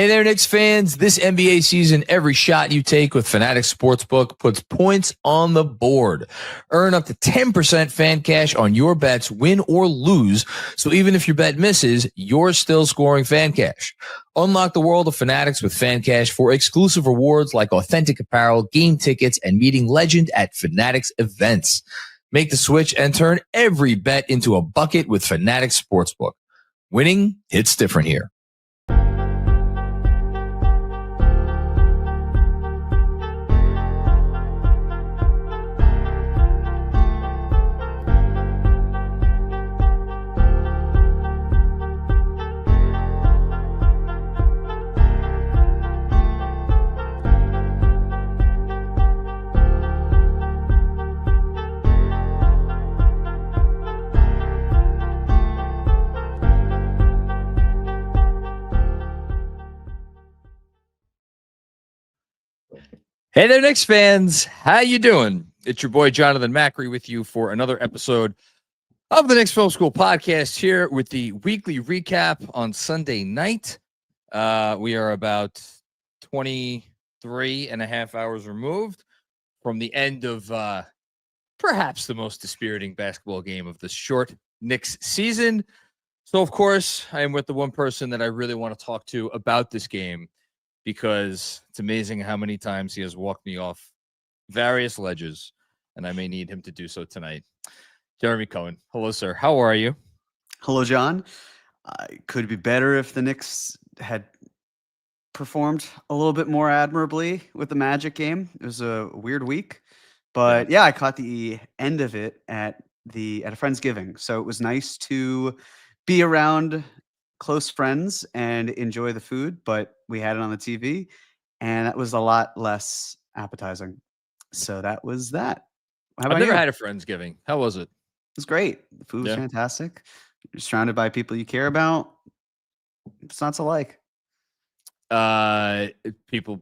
Hey there, Knicks fans. This NBA season, every shot you take with Fanatics Sportsbook puts points on the board. Earn up to 10% FANCASH on your bets, win or lose. So even if your bet misses, you're still scoring FANCASH. Unlock the world of Fanatics with FANCASH for exclusive rewards like authentic apparel, game tickets, and meeting legend at Fanatics events. Make the switch and turn every bet into a bucket with Fanatics Sportsbook. Winning hits different here. Hey there, Knicks fans. How you doing? It's your boy, Jonathan Macri, with you for another episode of the Knicks Film School Podcast here with the weekly recap on Sunday night. We are about 23 and a half hours removed from the end of perhaps the most dispiriting basketball game of the short Knicks season. So, of course, I am with the one person that I really want to talk to about this game, because it's amazing how many times he has walked me off various ledges, and I may need him to do so tonight. Jeremy Cohen. Hello, sir. How are you? Hello, John. Could be better if the Knicks had performed a little bit more admirably with the Magic game. It was a weird week, but yeah, I caught the end of it at a Friendsgiving. So it was nice to be around close friends and enjoy the food, but we had it on the TV and that was a lot less appetizing. So that was that. I've never had a Friendsgiving. How was it? It was great. The food was fantastic. You're surrounded by people you care about. It's not to like. People,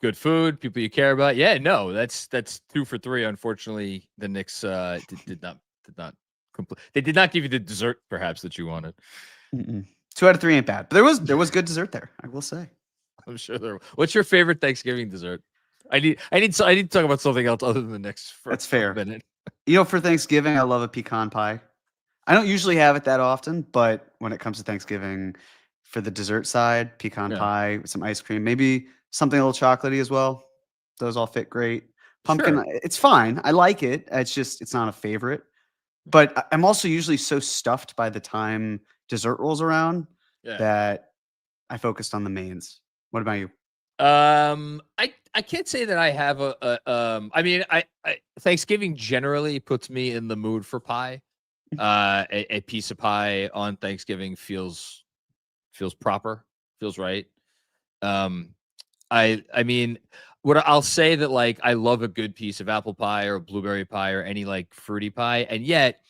good food, people you care about. Yeah, no, that's 2 for 3. Unfortunately, the Knicks did not complete. They did not give you the dessert, perhaps, that you wanted. 2 out of 3 ain't bad, but there was good dessert there, I will say. I'm sure there. What's your favorite Thanksgiving dessert? I need to talk about something else other than the Knicks. That's fair. For Thanksgiving, I love a pecan pie. I don't usually have it that often, but when it comes to Thanksgiving, for the dessert side, pecan pie with some ice cream, maybe something a little chocolatey as well. Those all fit great. Pumpkin, It's fine. I like it. It's not a favorite. But I'm also usually so stuffed by the time dessert rolls around that I focused on the mains. What about you? I can't say that I have I mean, Thanksgiving generally puts me in the mood for pie. A piece of pie on Thanksgiving feels proper, feels right. I mean, what I'll say that, like, I love a good piece of apple pie or blueberry pie or any like fruity pie, and yet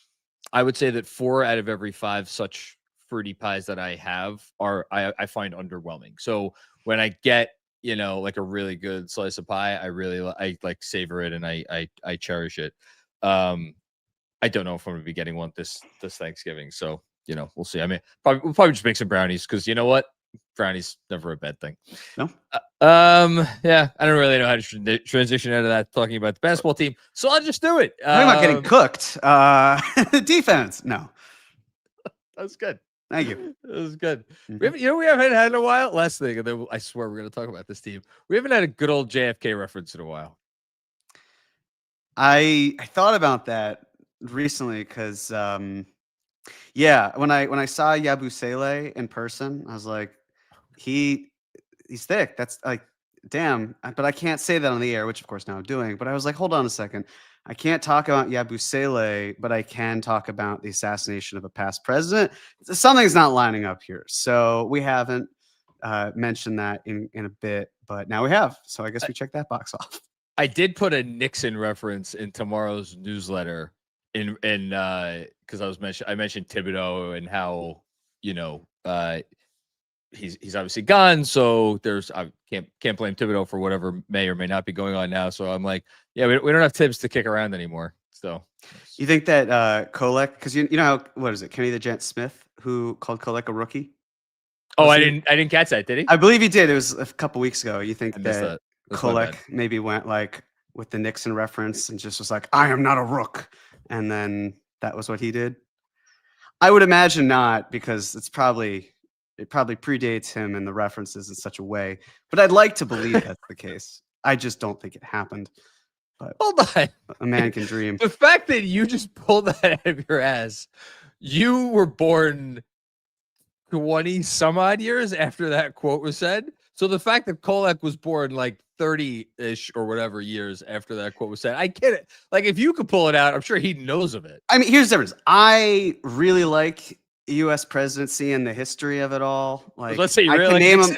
I would say that 4 out of every 5 such fruity pies that I have I find underwhelming. So when I get, like a really good slice of pie, I like savor it and I cherish it. I don't know if I'm gonna be getting one this Thanksgiving, so we'll see. I mean, we'll probably just make some brownies, because you know what, brownies never a bad thing. No. Yeah, I don't really know how to transition out of that talking about the basketball team, so I'll just do it. Talking about getting cooked. Defense. No. That was good. Thank you. That was good. We haven't had in a while. Last thing, and then I swear we're going to talk about this team. We haven't had a good old JFK reference in a while. I thought about that recently because, when I saw Yabusele in person, I was like, he's thick. That's like, damn. But I can't say that on the air, which of course now I'm doing. But I was like, hold on a second. I can't talk about Yabusele, but I can talk about the assassination of a past president. Something's not lining up here. So we haven't mentioned that in a bit, but now we have. So I guess we check that box off. I did put a Nixon reference in tomorrow's newsletter in because I mentioned Thibodeau and how he's obviously gone, so I can't blame Thibodeau for whatever may or may not be going on now. So I'm like, yeah, we don't have Tibbs to kick around anymore. So you think that Kolek, because you know how, what is it, Kenny the Gent Smith, who called Kolek a rookie? Oh, Was I he? didn't catch that. Did he? I believe he did. It was a couple weeks ago. You I think missed that that. That's my Kolek bad. maybe went like with the Nixon reference and just was like, "I am not a rook," and then that was what he did. I would imagine not, because it probably predates him and the references in such a way. But I'd like to believe that's the case. I just don't think it happened. But Hold on. a man can dream. The fact that you just pulled that out of your ass, you were born 20 some odd years after that quote was said. So the fact that Kolek was born like 30-ish or whatever years after that quote was said, I get it. Like, if you could pull it out, I'm sure he knows of it. I mean, here's the difference. I really like U.S. presidency and the history of it all. Like, Let's say you I really can like name Nixon?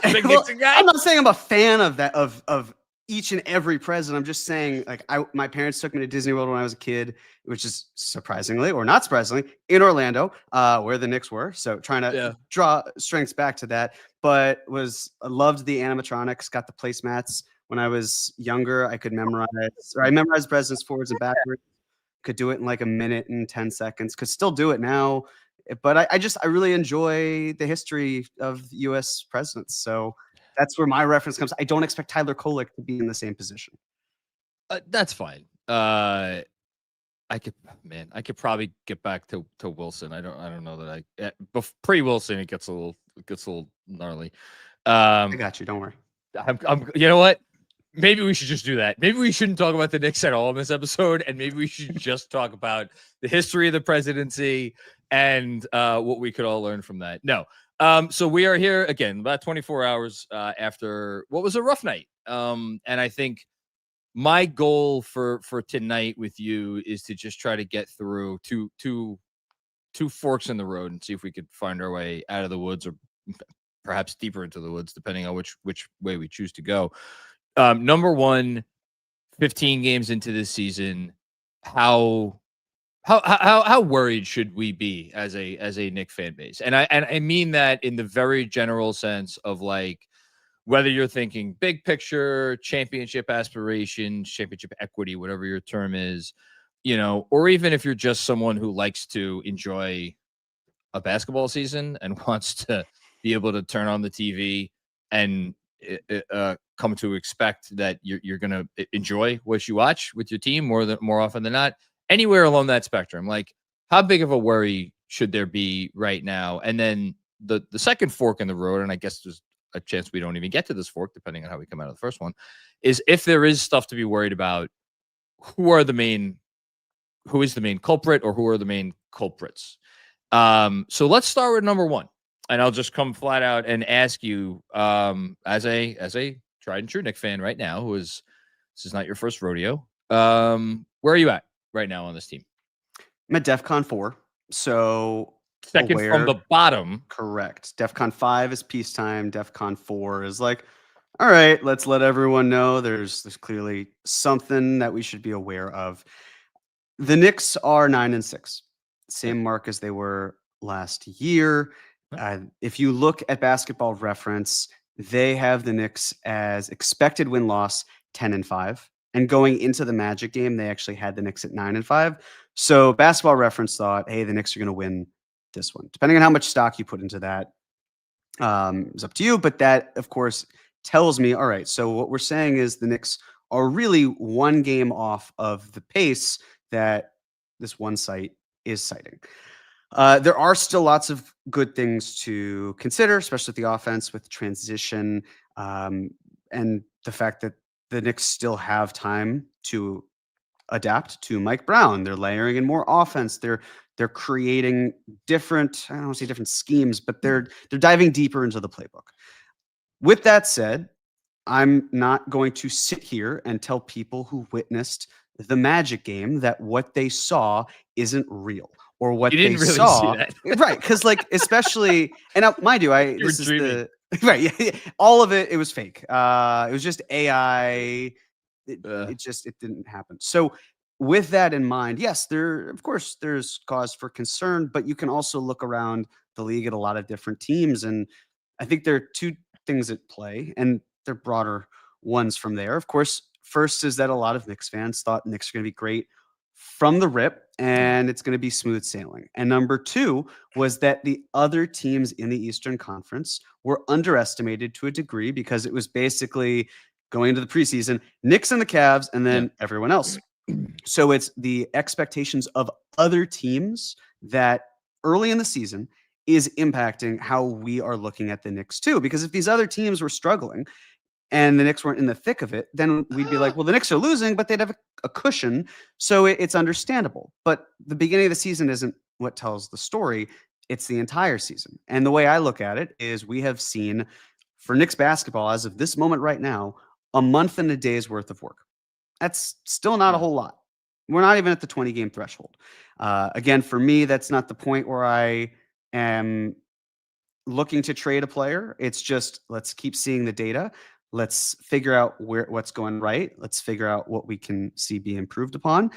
them. Big Well, Nixon guy? I'm not saying I'm a fan of that of each and every president. I'm just saying, like, my parents took me to Disney World when I was a kid, which is surprisingly or not surprisingly in Orlando, where the Knicks were. So trying to draw strengths back to that, but I loved the animatronics. Got the placemats when I was younger. I memorized presidents forwards and backwards. Could do it in like a minute and 10 seconds. Could still do it now, but I really enjoy the history of U.S. presidents. So that's where my reference comes. I don't expect Tyler Kolek to be in the same position. That's fine. I could probably get back to Wilson. I don't know that pre Wilson it gets a little gnarly. I got you. Don't worry. You know what? Maybe we should just do that. Maybe we shouldn't talk about the Knicks at all in this episode, and maybe we should just talk about the history of the presidency and what we could all learn from that. No. So we are here again about 24 hours after what was a rough night. And I think my goal for tonight with you is to just try to get through two forks in the road and see if we could find our way out of the woods, or perhaps deeper into the woods, depending on which way we choose to go. Number one, 15 games into this season, how worried should we be as a Knicks fan base? And I mean that in the very general sense of, like, whether you're thinking big picture, championship aspirations, championship equity, whatever your term is, or even if you're just someone who likes to enjoy a basketball season and wants to be able to turn on the TV and come to expect that you're going to enjoy what you watch with your team more often than not. Anywhere along that spectrum, like, how big of a worry should there be right now? And then the second fork in the road, and I guess there's a chance we don't even get to this fork, depending on how we come out of the first one, is if there is stuff to be worried about, who is the main culprit, or who are the main culprits? So let's start with number one. And I'll just come flat out and ask you, as a tried and true Knicks fan right now, this is not your first rodeo. Where are you at right now on this team? I'm at DEFCON 4. So second from the bottom. Correct. DEFCON 5 is peacetime. DEFCON 4 is like, all right, let's let everyone know there's clearly something that we should be aware of. The Knicks are 9-6, same mark as they were last year. If you look at Basketball Reference, they have the Knicks as expected win-loss 10-5. And going into the Magic game, they actually had the Knicks at 9-5. So Basketball Reference thought, hey, the Knicks are going to win this one. Depending on how much stock you put into that, is up to you. But that, of course, tells me, all right, so what we're saying is the Knicks are really one game off of the pace that this one site is citing. There are still lots of good things to consider, especially with the offense, with transition, and the fact that the Knicks still have time to adapt to Mike Brown. They're layering in more offense. They're creating different, I don't want to say different schemes, but they're diving deeper into the playbook. With that said, I'm not going to sit here and tell people who witnessed the Magic game that what they saw isn't real, or what they saw. Right. Because, like, especially, and mind you, this is the right. Yeah, all of it was fake. It was just AI. It didn't happen. So with that in mind, yes, of course there's cause for concern, but you can also look around the league at a lot of different teams, and I think there are two things at play, and they're broader ones from there. Of course, first is that a lot of Knicks fans thought Knicks are going to be great from the rip, and it's going to be smooth sailing. And number two was that the other teams in the Eastern Conference were underestimated to a degree because it was basically going into the preseason, Knicks and the Cavs, and then everyone else. So it's the expectations of other teams that early in the season is impacting how we are looking at the Knicks too. Because if these other teams were struggling and the Knicks weren't in the thick of it, then we'd be like, well, the Knicks are losing, but they'd have a cushion. So it's understandable. But the beginning of the season isn't what tells the story. It's the entire season. And the way I look at it is we have seen for Knicks basketball, as of this moment right now, a month and a day's worth of work. That's still not a whole lot. We're not even at the 20-game threshold. Again, for me, that's not the point where I am looking to trade a player. It's just, let's keep seeing the data. Let's figure out what's going right. Let's figure out what we can see be improved upon.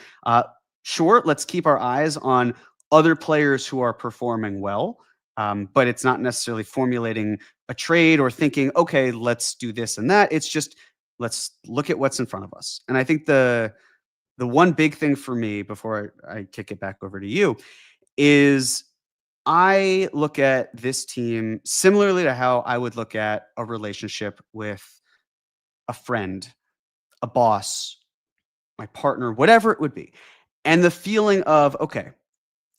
Sure, let's keep our eyes on other players who are performing well, but it's not necessarily formulating a trade or thinking, okay, let's do this and that. It's just, let's look at what's in front of us. And I think the one big thing for me before I kick it back over to you is I look at this team similarly to how I would look at a relationship with a friend, a boss, my partner, whatever it would be. And the feeling of, okay,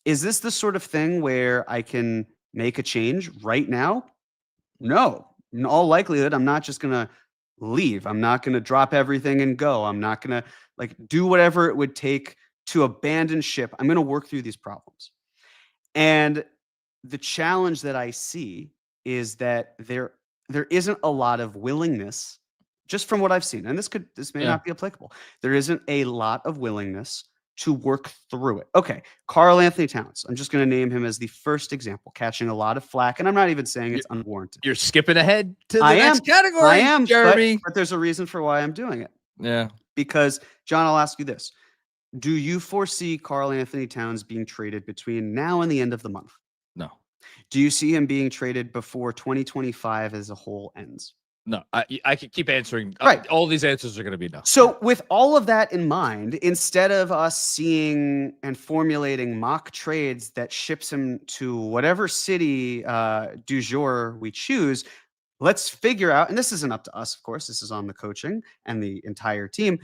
is this the sort of thing where I can make a change right now? No. In all likelihood, I'm not just going to leave. I'm not going to drop everything and go. I'm not going to do whatever it would take to abandon ship. I'm going to work through these problems. And the challenge that I see is that there isn't a lot of willingness, just from what I've seen, and this may not be applicable. There isn't a lot of willingness to work through it. Okay, Karl-Anthony Towns. I'm just going to name him as the first example, catching a lot of flack, and I'm not even saying it's unwarranted. You're skipping ahead to the next category. I am, Jeremy. but there's a reason for why I'm doing it. Yeah. Because, John, I'll ask you this. Do you foresee Karl-Anthony Towns being traded between now and the end of the month? No. Do you see him being traded before 2025 as a whole ends? No, I could keep answering. Right. All these answers are going to be no. So with all of that in mind, instead of us seeing and formulating mock trades that ships him to whatever city du jour we choose, let's figure out, and this isn't up to us, of course, this is on the coaching and the entire team,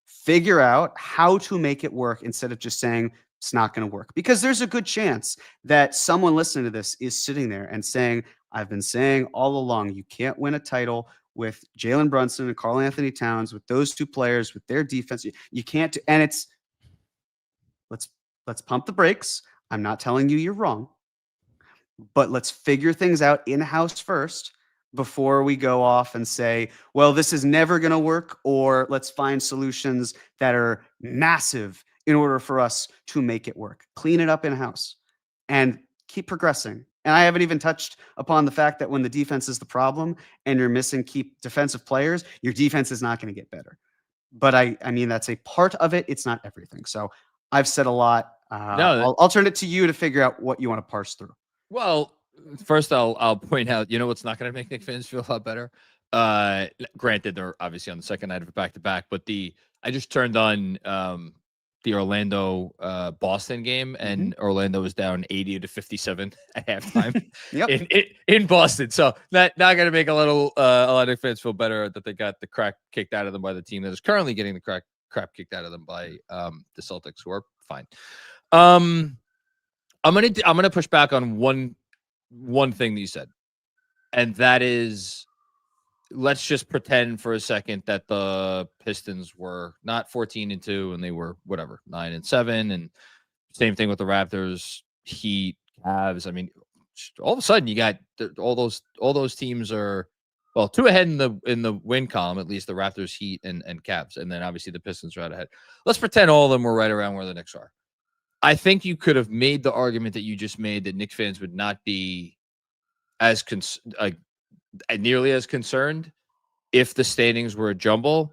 figure out how to make it work instead of just saying it's not going to work. Because there's a good chance that someone listening to this is sitting there and saying, I've been saying all along, you can't win a title with Jalen Brunson and Karl-Anthony Towns, with those two players, with their defense. You can't do, and it's, let's pump the brakes. I'm not telling you you're wrong, but let's figure things out in-house first before we go off and say, well, this is never going to work, or let's find solutions that are massive in order for us to make it work. Clean it up in-house and keep progressing. And I haven't even touched upon the fact that when the defense is the problem and you're missing key defensive players, your defense is not going to get better. But I mean, that's a part of it. It's not everything. So I've said a lot. I'll turn it to you to figure out what you want to parse through. Well, first I'll point out, what's not going to make Knicks fans feel a lot better. Granted, they're obviously on the second night of a back-to-back, but I just turned on the Orlando Boston game, and Orlando was down 80-57 at halftime in Boston. So not going to make a lot of Knicks fans feel better that they got the crap kicked out of them by the team that is currently getting the crap kicked out of them by the Celtics, who are fine. I'm gonna push back on one thing that you said, and that is, let's just pretend for a second that the Pistons were not 14-2 and they were 9-7, and same thing with the Raptors, Heat, Cavs. I mean, all of a sudden you got all those teams are, well, two ahead in the win column, at least the Raptors, Heat, and Cavs, and then obviously the Pistons are out ahead. Let's pretend all of them were right around where the Knicks are. I think you could have made the argument that you just made, that Knicks fans would not be as nearly as concerned if the standings were a jumble.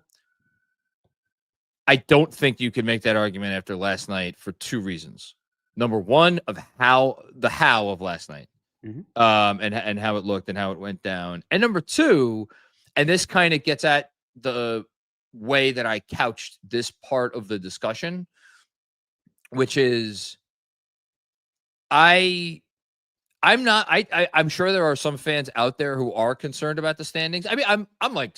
I don't think you could make that argument after last night for two reasons. Number one, of how of last night, and how it looked and how it went down. And number two, and this kind of gets at the way that I couched this part of the discussion, which is I'm not. I'm sure there are some fans out there who are concerned about the standings. I mean, I'm like,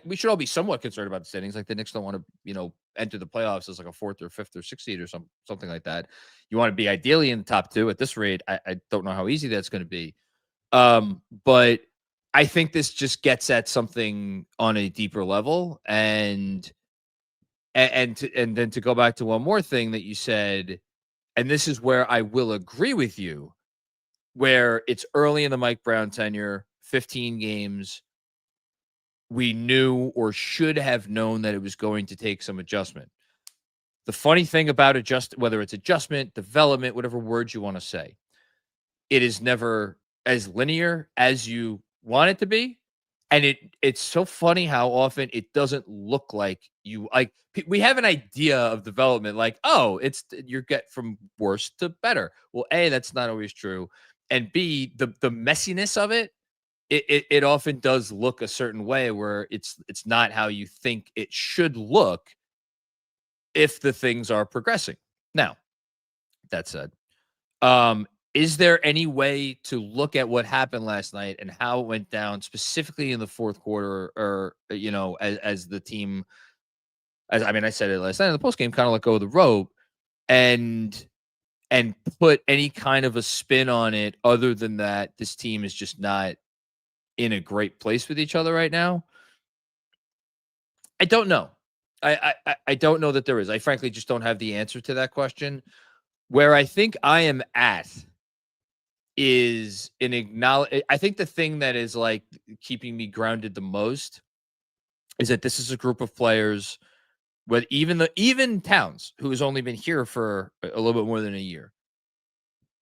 we should all be somewhat concerned about the standings. Like the Knicks don't want to, enter the playoffs as like a 4th or 5th or 6th seed or something like that. You want to be ideally in the top 2. At this rate, I don't know how easy that's going to be. But I think this just gets at something on a deeper level, and then to go back to one more thing that you said, and this is where I will agree with you, where it's early in the Mike Brown tenure, 15 games. We knew or should have known that it was going to take some adjustment. The funny thing about whether it's adjustment, development, whatever words you want to say, it is never as linear as you want it to be. And it's so funny how often it doesn't look like we have an idea of development, like, oh, you get from worse to better. Well, A, that's not always true. And B, the messiness of it often does look a certain way where it's not how you think it should look if the things are progressing. Now, that said, is there any way to look at what happened last night and how it went down specifically in the fourth quarter, or, as the team, I said it last night in the postgame, kind of let go of the rope and put any kind of a spin on it other than that this team is just not in a great place with each other right now? I don't know. I don't know that there is. I frankly just don't have the answer to that question. Where I think I am at is I think the thing that is like keeping me grounded the most is that this is a group of players with even Towns, who has only been here for a little bit more than a year.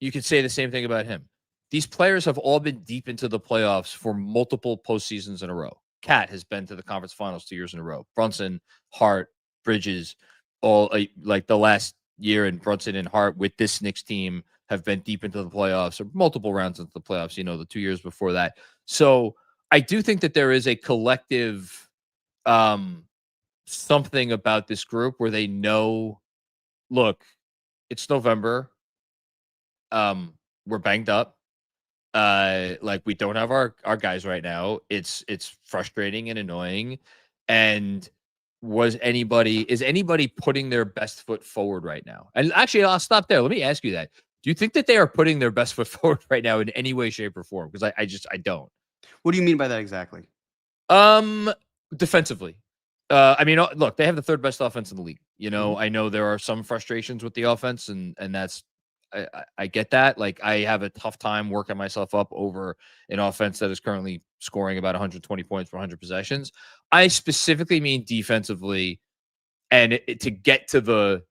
You could say the same thing about him. These players have all been deep into the playoffs for multiple postseasons in a row. Cat has been to the conference finals 2 years in a row. Brunson, Hart, Bridges, all like the last year, and Brunson and Hart with this Knicks team have been deep into the playoffs, or multiple rounds into the playoffs, the 2 years before that. So I do think that there is a collective something about this group where they know, look, it's November. We're banged up. Like we don't have our guys right now. It's frustrating and annoying. And is anybody putting their best foot forward right now? And actually, I'll stop there. Let me ask you that. Do you think that they are putting their best foot forward right now in any way, shape, or form? Because I don't. What do you mean by that exactly? Defensively. Look, they have the 3rd best offense in the league. I know there are some frustrations with the offense, and that's, I get that. Like, I have a tough time working myself up over an offense that is currently scoring about 120 points per 100 possessions. I specifically mean defensively, and to get to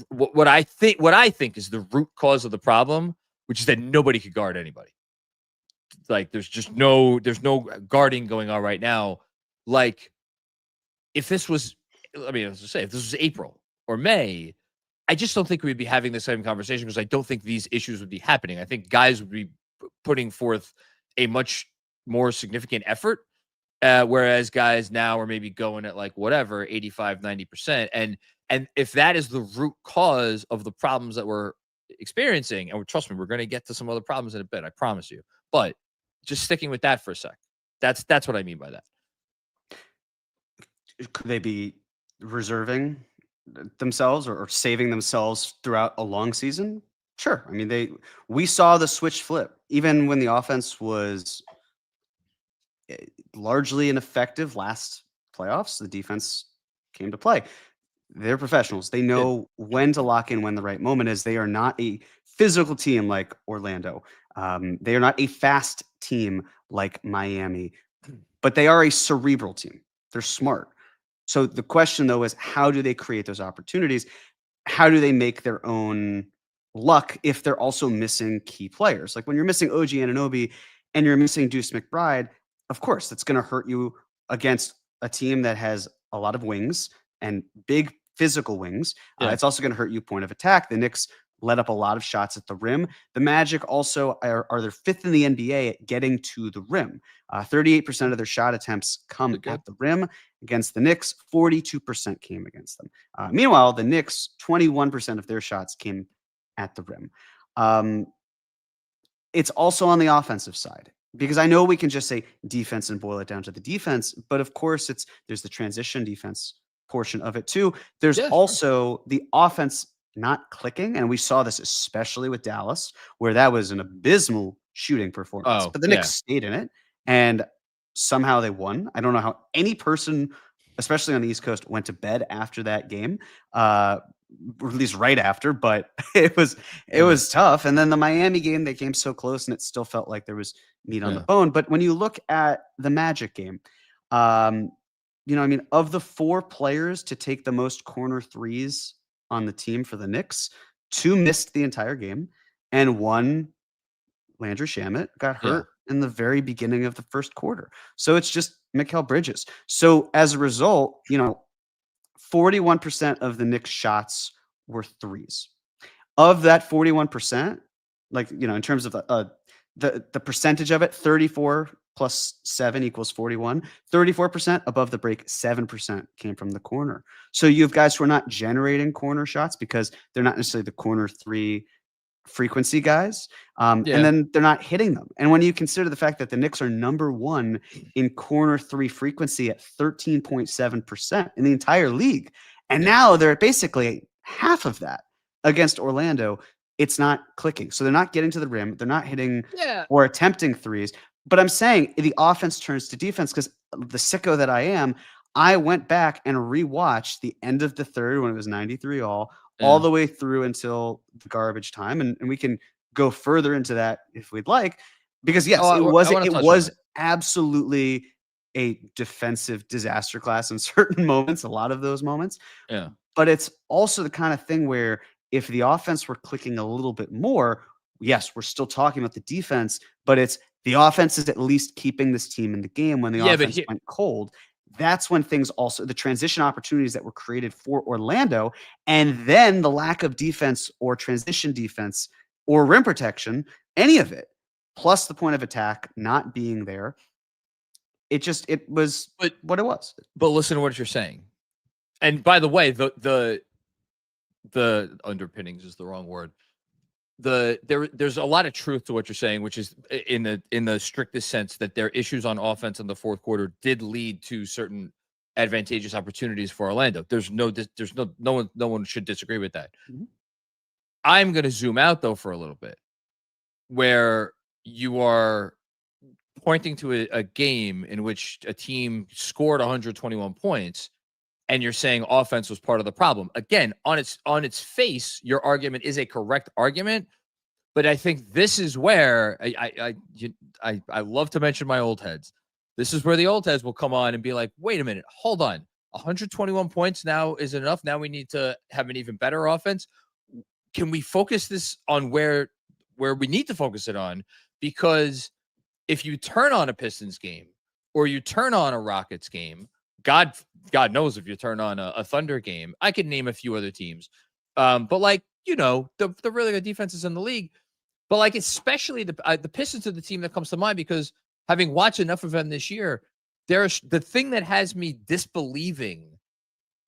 what I think is the root cause of the problem, which is that nobody could guard anybody. Like, there's no guarding going on right now. Like, if this was, if this was April or May, I just don't think we'd be having the same conversation, because I don't think these issues would be happening. I think guys would be putting forth a much more significant effort, whereas guys now are maybe going at like whatever, 85, 90%. And if that is the root cause of the problems that we're experiencing, and trust me, we're going to get to some other problems in a bit, I promise you. But just sticking with that for a sec, that's what I mean by that. Could they be reserving themselves or saving themselves throughout a long season? Sure. We saw the switch flip. Even when the offense was largely ineffective last playoffs, the defense came to play. They're professionals. They know when to lock in when the right moment is. They are not a physical team like Orlando. They are not a fast team like Miami, but they are a cerebral team. They're smart. So the question, though, is how do they create those opportunities? How do they make their own luck if they're also missing key players? Like when you're missing OG Anunoby and you're missing Deuce McBride, of course, that's going to hurt you against a team that has a lot of wings and big physical wings. Yeah. It's also going to hurt you point of attack. The Knicks let up a lot of shots at the rim. The Magic also are their 5th in the NBA at getting to the rim. 38% of their shot attempts come at the rim. Against the Knicks, 42% came against them. Meanwhile, the Knicks, 21% of their shots came at the rim. It's also on the offensive side, because I know we can just say defense and boil it down to the defense, but of course there's the transition defense portion of it too. There's also the offense not clicking, and we saw this especially with Dallas, where that was an abysmal shooting performance. But the Knicks stayed in it, and somehow they won. I don't know how any person, especially on the East Coast, went to bed after that game, or at least right after. But it was tough. And then the Miami game, they came so close, and it still felt like there was meat on the bone. But when you look at the Magic game, of the 4 players to take the most corner threes on the team for the Knicks, 2 missed the entire game, and 1, Landry Shamet, got hurt in the very beginning of the first quarter. So it's just Mikal Bridges. So as a result, 41% of the Knicks shots were threes. Of that 41%, in terms of the percentage of it, 34 plus 7 equals 41. 34% above the break, 7% came from the corner. So you have guys who are not generating corner shots because they're not necessarily the corner 3 frequency guys. And then they're not hitting them. And when you consider the fact that the Knicks are number 1 in corner 3 frequency at 13.7% in the entire league, and now they're basically half of that against Orlando, it's not clicking. So they're not getting to the rim. They're not hitting or attempting threes. But I'm saying the offense turns to defense, because the sicko that I am, I went back and rewatched the end of the third when it was 93 all the way through until the garbage time. And we can go further into that if we'd like, because it was absolutely a defensive disaster class in certain moments, a lot of those moments. Yeah. But it's also the kind of thing where if the offense were clicking a little bit more, yes, we're still talking about the defense, but it's the offense is at least keeping this team in the game when the offense went cold. That's when things also, the transition opportunities that were created for Orlando, and then the lack of defense or transition defense or rim protection, any of it, plus the point of attack not being there. It was what it was. But listen to what you're saying. And by the way, the underpinnings is the wrong word. There's a lot of truth to what you're saying, which is in the strictest sense that their issues on offense in the fourth quarter did lead to certain advantageous opportunities for Orlando. No one should disagree with that. Mm-hmm. I'm going to zoom out though for a little bit, where you are pointing to a game in which a team scored 121 points. And you're saying offense was part of the problem. Again, on its face, your argument is a correct argument, but I think this is where I love to mention my old heads. This is where the old heads will come on and be like, "Wait a minute, hold on, 121 points now is enough. Now we need to have an even better offense. Can we focus this on where we need to focus it on? Because if you turn on a Pistons game or you turn on a Rockets game." God knows if you turn on a Thunder game. I could name a few other teams. But the really good defenses in the league. But especially the Pistons are the team that comes to mind, because having watched enough of them this year, there's the thing that has me disbelieving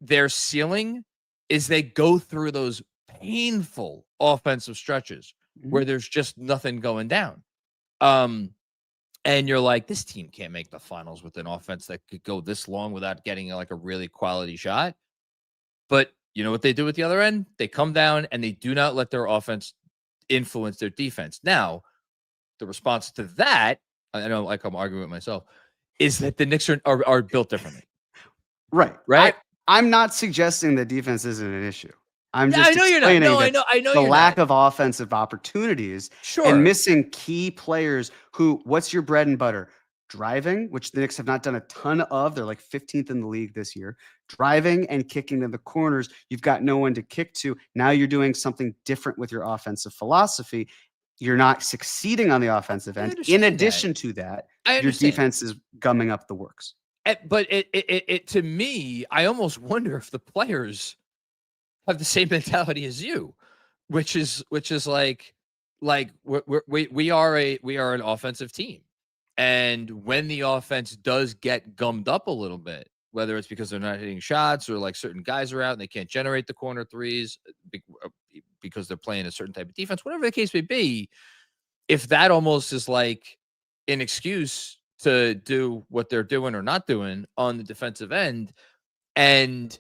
their ceiling is they go through those painful offensive stretches where there's just nothing going down. And you're like, this team can't make the finals with an offense that could go this long without getting a really quality shot. But you know what they do at the other end? They come down and they do not let their offense influence their defense. Now, the response to that, I know I'm arguing with myself, is that the Knicks are built differently. Right. I'm not suggesting that defense isn't an issue. I'm just explaining the lack of offensive opportunities and missing key players who, what's your bread and butter? Driving, which the Knicks have not done a ton of. They're 15th in the league this year. Driving and kicking to the corners. You've got no one to kick to. Now you're doing something different with your offensive philosophy. You're not succeeding on the offensive end. In addition to that, your defense is gumming up the works. But it to me, I almost wonder if the players have the same mentality as you, which is like we are an offensive team. And when the offense does get gummed up a little bit, whether it's because they're not hitting shots or like certain guys are out and they can't generate the corner threes because they're playing a certain type of defense, whatever the case may be, if that almost is like an excuse to do what they're doing or not doing on the defensive end, and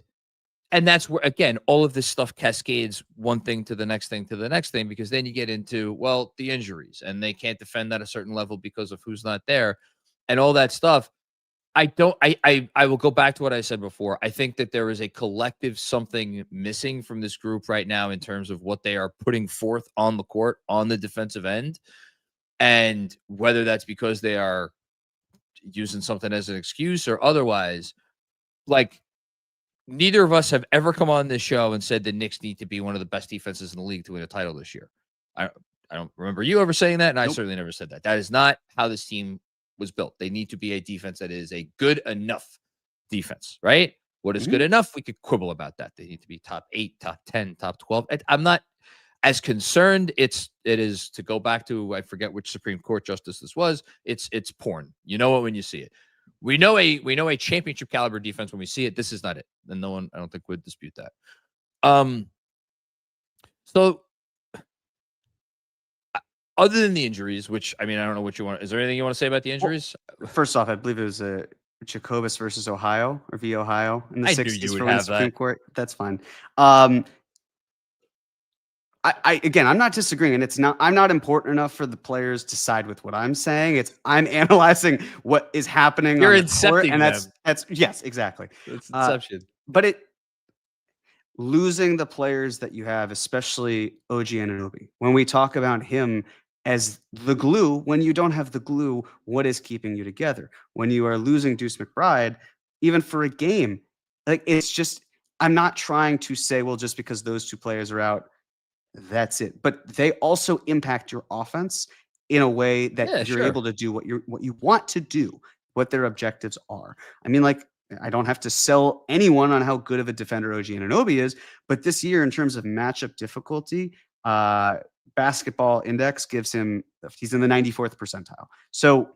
that's where, again, all of this stuff cascades one thing to the next thing to the next thing, because then you get into, well, the injuries and they can't defend at a certain level because of who's not there and all that stuff. I will go back to what I said before. I think that there is a collective something missing from this group right now in terms of what they are putting forth on the court on the defensive end. And whether that's because they are using something as an excuse or otherwise, like, neither of us have ever come on this show and said the Knicks need to be one of the best defenses in the league to win a title this year. I don't remember you ever saying that, and I certainly never said that. That is not how this team was built. They need to be a defense that is a good enough defense, right? What is good enough? We could quibble about that. They need to be top 8, top 10, top 12. I'm not as concerned. It is, to go back to, I forget which Supreme Court justice this was. It's porn. You know it when you see it. We know a championship caliber defense when we see it. This is not it. And no one, I don't think, would dispute that. So other than the injuries, which, I mean, I don't know what you want. Is there anything you want to say about the injuries? Well, first off, I believe it was a Jacobus versus Ohio or v. Ohio in the I 60s for the Supreme Court. That's fine. Again, I'm not disagreeing, and I'm not important enough for the players to side with what I'm saying. I'm analyzing what is happening. You're on the court, incepting and them. that's yes, exactly. It's inception. But losing the players that you have, especially OG Anunoby, when we talk about him as the glue, when you don't have the glue, what is keeping you together? When you are losing Deuce McBride, even for a game, like, it's just, I'm not trying to say, well, just because those two players are out, that's it. But they also impact your offense in a way that you're able to do what you want to do, what their objectives are. I mean, like, I don't have to sell anyone on how good of a defender OG Anunoby is, but this year, in terms of matchup difficulty, Basketball Index gives him, he's in the 94th percentile. So,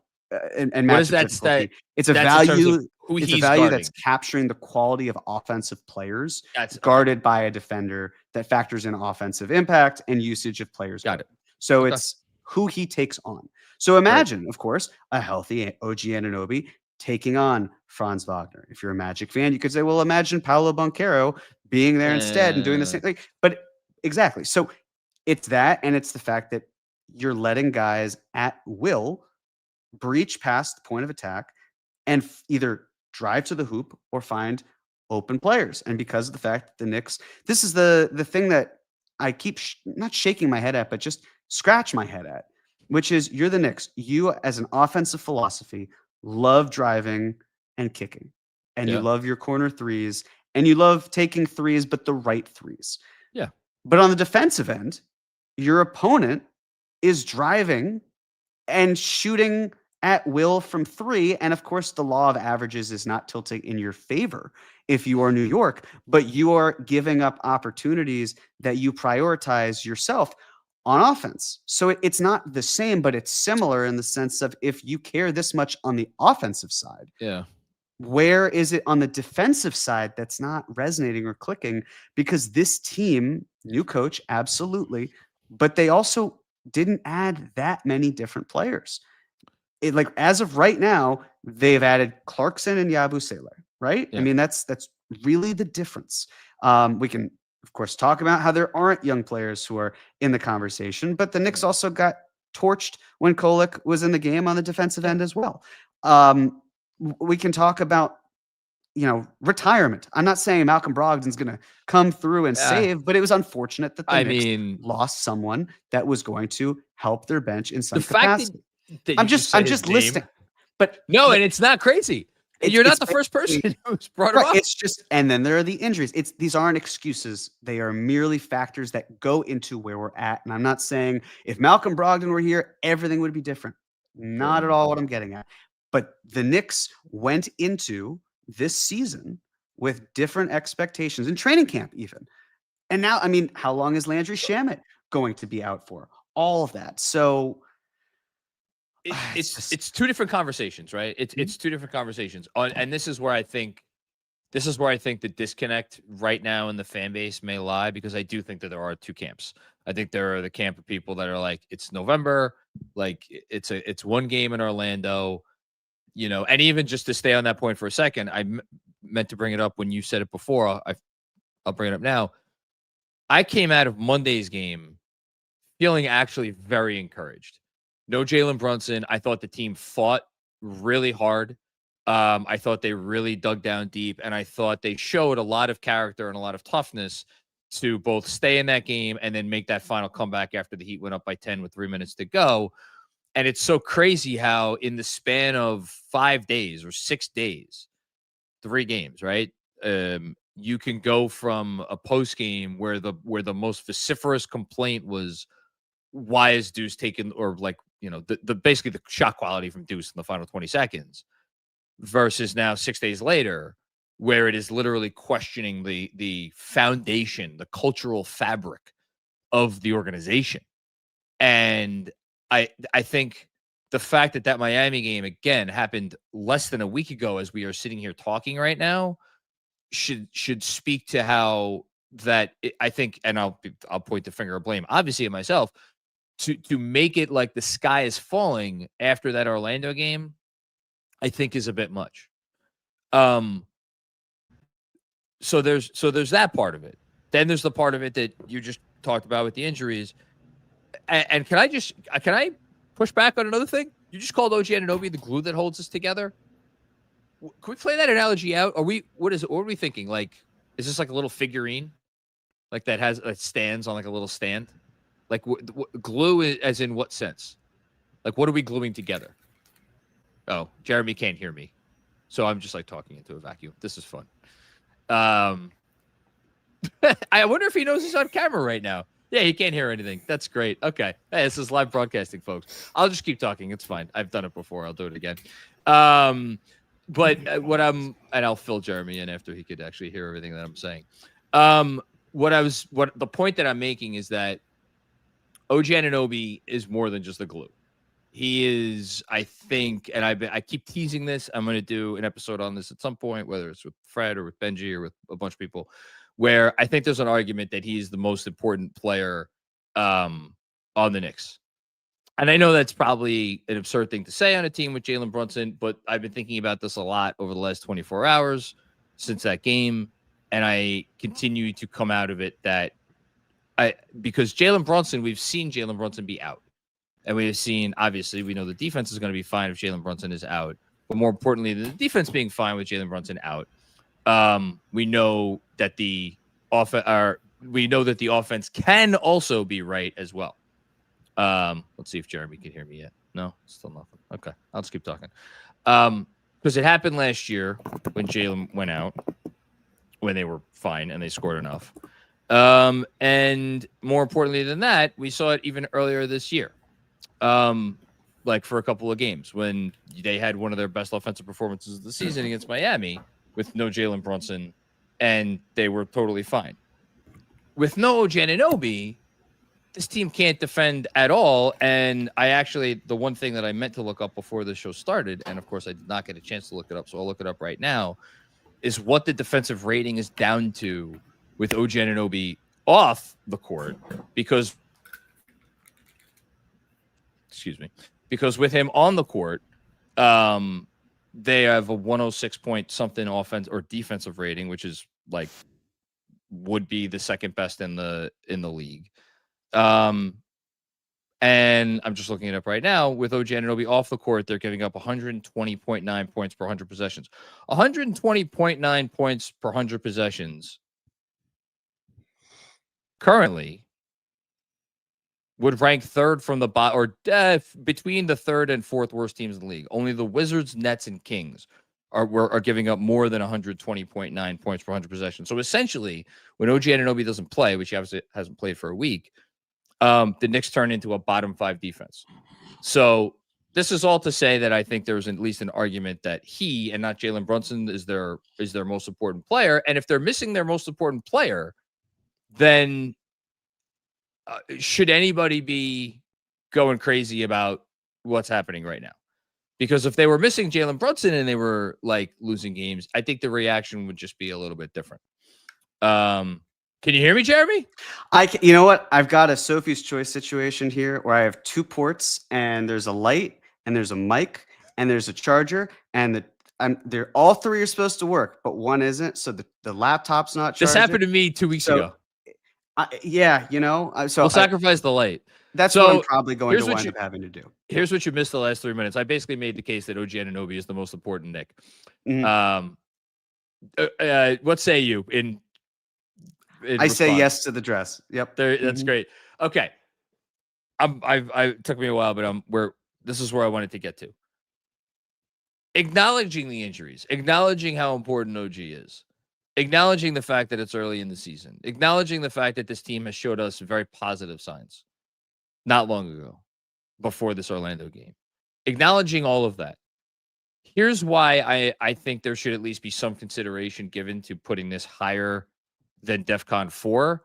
and what is matchup that difficulty, stat? It's a value. Who It's he's a value guarding. that's capturing the quality of offensive players That's guarded by a defender that factors in offensive impact and usage of players. Got it. So it's who he takes on. So imagine, of course, a healthy OG Anunoby taking on Franz Wagner. If you're a Magic fan, you could say, well, imagine Paolo Banchero being there instead and doing the same thing. But exactly. So it's that, and it's the fact that you're letting guys at will breach past the point of attack and either drive to the hoop or find open players. And because of the fact that the Knicks, this is the thing that I keep not shaking my head at, but just scratch my head at, which is, you're the Knicks. You, as an offensive philosophy, love driving and kicking, and you love your corner threes, and you love taking threes, but the right threes. Yeah. But on the defensive end, your opponent is driving and shooting at will from three. And of course, the law of averages is not tilting in your favor if you are New York, but you are giving up opportunities that you prioritize yourself on offense. So it's not the same, but it's similar in the sense of, if you care this much on the offensive side, where is it on the defensive side that's not resonating or clicking? Because this team, new coach, absolutely, but they also didn't add that many different players. Like, as of right now, they've added Clarkson and Yabusele, right? I mean, that's really the difference. We can, of course, talk about how there aren't young players who are in the conversation, but the Knicks also got torched when Kolek was in the game on the defensive end as well. We can talk about, retirement. I'm not saying Malcolm Brogdon's going to come through and save, but it was unfortunate that the Knicks lost someone that was going to help their bench in some capacity. I'm just listing, but no, and it's not crazy. You're not the first person who's brought it up. It's just, and then there are the injuries. These aren't excuses. They are merely factors that go into where we're at. And I'm not saying if Malcolm Brogdon were here, everything would be different. Not at all what I'm getting at. But the Knicks went into this season with different expectations in training camp, even. And now, I mean, how long is Landry Shamet going to be out for? All of that. So it's two different conversations, right? It's two different conversations. And this is where I think the disconnect right now in the fan base may lie, because I do think that there are two camps. I think there are the camp of people that are like, it's November, like it's one game in Orlando, and even just to stay on that point for a second, I meant to bring it up when you said it before. I'll bring it up now. I came out of Monday's game feeling actually very encouraged. No Jalen Brunson. I thought the team fought really hard. I thought they really dug down deep, and I thought they showed a lot of character and a lot of toughness to both stay in that game and then make that final comeback after the Heat went up by 10 with 3 minutes to go. And it's so crazy how in the span of 5 days or 6 days, 3 games, right? You can go from a post game where the most vociferous complaint was, why is Deuce taking, or like, the basically the shot quality from Deuce in the final 20 seconds, versus now 6 days later, where it is literally questioning the foundation, the cultural fabric of the organization. And I think the fact that Miami game again happened less than a week ago, as we are sitting here talking right now, should speak to how that I think, and I'll point the finger of blame obviously at myself, to make it like the sky is falling after that Orlando game, I think is a bit much. So there's that part of it. Then there's the part of it that you just talked about with the injuries. And can I push back on another thing? You just called OG Anunoby the glue that holds us together. Can we play that analogy out? What are we thinking? Like, is this like a little figurine, like that stands on like a little stand? Like glue, as in what sense? Like, what are we gluing together? Oh, Jeremy can't hear me, so I'm just like talking into a vacuum. This is fun. I wonder if he knows he's on camera right now. Yeah, he can't hear anything. That's great. Okay. Hey, this is live broadcasting, folks. I'll just keep talking. It's fine. I've done it before. I'll do it again. But and I'll fill Jeremy in after he could actually hear everything that I'm saying. The point that I'm making is that OG Anunoby is more than just the glue. He is, I think, and I keep teasing this. I'm going to do an episode on this at some point, whether it's with Fred or with Benji or with a bunch of people, where I think there's an argument that he's the most important player on the Knicks. And I know that's probably an absurd thing to say on a team with Jalen Brunson, but I've been thinking about this a lot over the last 24 hours since that game, and I continue to come out of it because Jalen Brunson, we've seen Jalen Brunson be out. And we have seen, obviously, we know the defense is going to be fine if Jalen Brunson is out. But more importantly, the defense being fine with Jalen Brunson out, we know that the offense can also be right as well. Let's see if Jeremy can hear me yet. No, still nothing. Okay, I'll just keep talking. Because it happened last year when Jalen went out, when they were fine and they scored enough. And more importantly than that, we saw it even earlier this year. Like for a couple of games when they had one of their best offensive performances of the season against Miami with no Jalen Brunson, and they were totally fine. With no OG Anunoby, this team can't defend at all. And the one thing that I meant to look up before the show started, and of course I did not get a chance to look it up, so I'll look it up right now, is what the defensive rating is down to with OG Anunoby off the court, because with him on the court, they have a 106 point something offense or defensive rating, which is like would be the second best in the league. And I'm just looking it up right now. With OG Anunoby off the court, they're giving up 120.9 points per 100 possessions. 120.9 points per 100 possessions currently would rank third from the bottom, or between the third and fourth worst teams in the league. Only the Wizards, Nets, and Kings are giving up more than 120.9 points per 100 possessions. So essentially, when OG Anunoby doesn't play, which he obviously hasn't played for a week, the Knicks turn into a bottom 5 defense. So this is all to say that I think there's at least an argument that he and not Jalen Brunson is their most important player. And if they're missing their most important player, then should anybody be going crazy about what's happening right now? Because if they were missing Jalen Brunson and they were like losing games, I think the reaction would just be a little bit different. Can you hear me, Jeremy? You know what? I've got a Sophie's Choice situation here where I have 2 ports and there's a light and there's a mic and there's a charger and they're all 3 are supposed to work, but one isn't. So the laptop's not charging. This happened to me 2 weeks ago. Yeah, you know, so we'll sacrifice the light. That's what I'm probably going to wind up having to do. Here's what you missed the last 3 minutes. I basically made the case that OG Anunoby is the most important Knick. What say you in I response? say yes to the dress. Yep. That's great. Okay. It took me a while, but this is where I wanted to get to. Acknowledging the injuries, acknowledging how important OG is, acknowledging the fact that it's early in the season, acknowledging the fact that this team has showed us very positive signs not long ago before this Orlando game, acknowledging all of that. Here's why I think there should at least be some consideration given to putting this higher than DEFCON 4.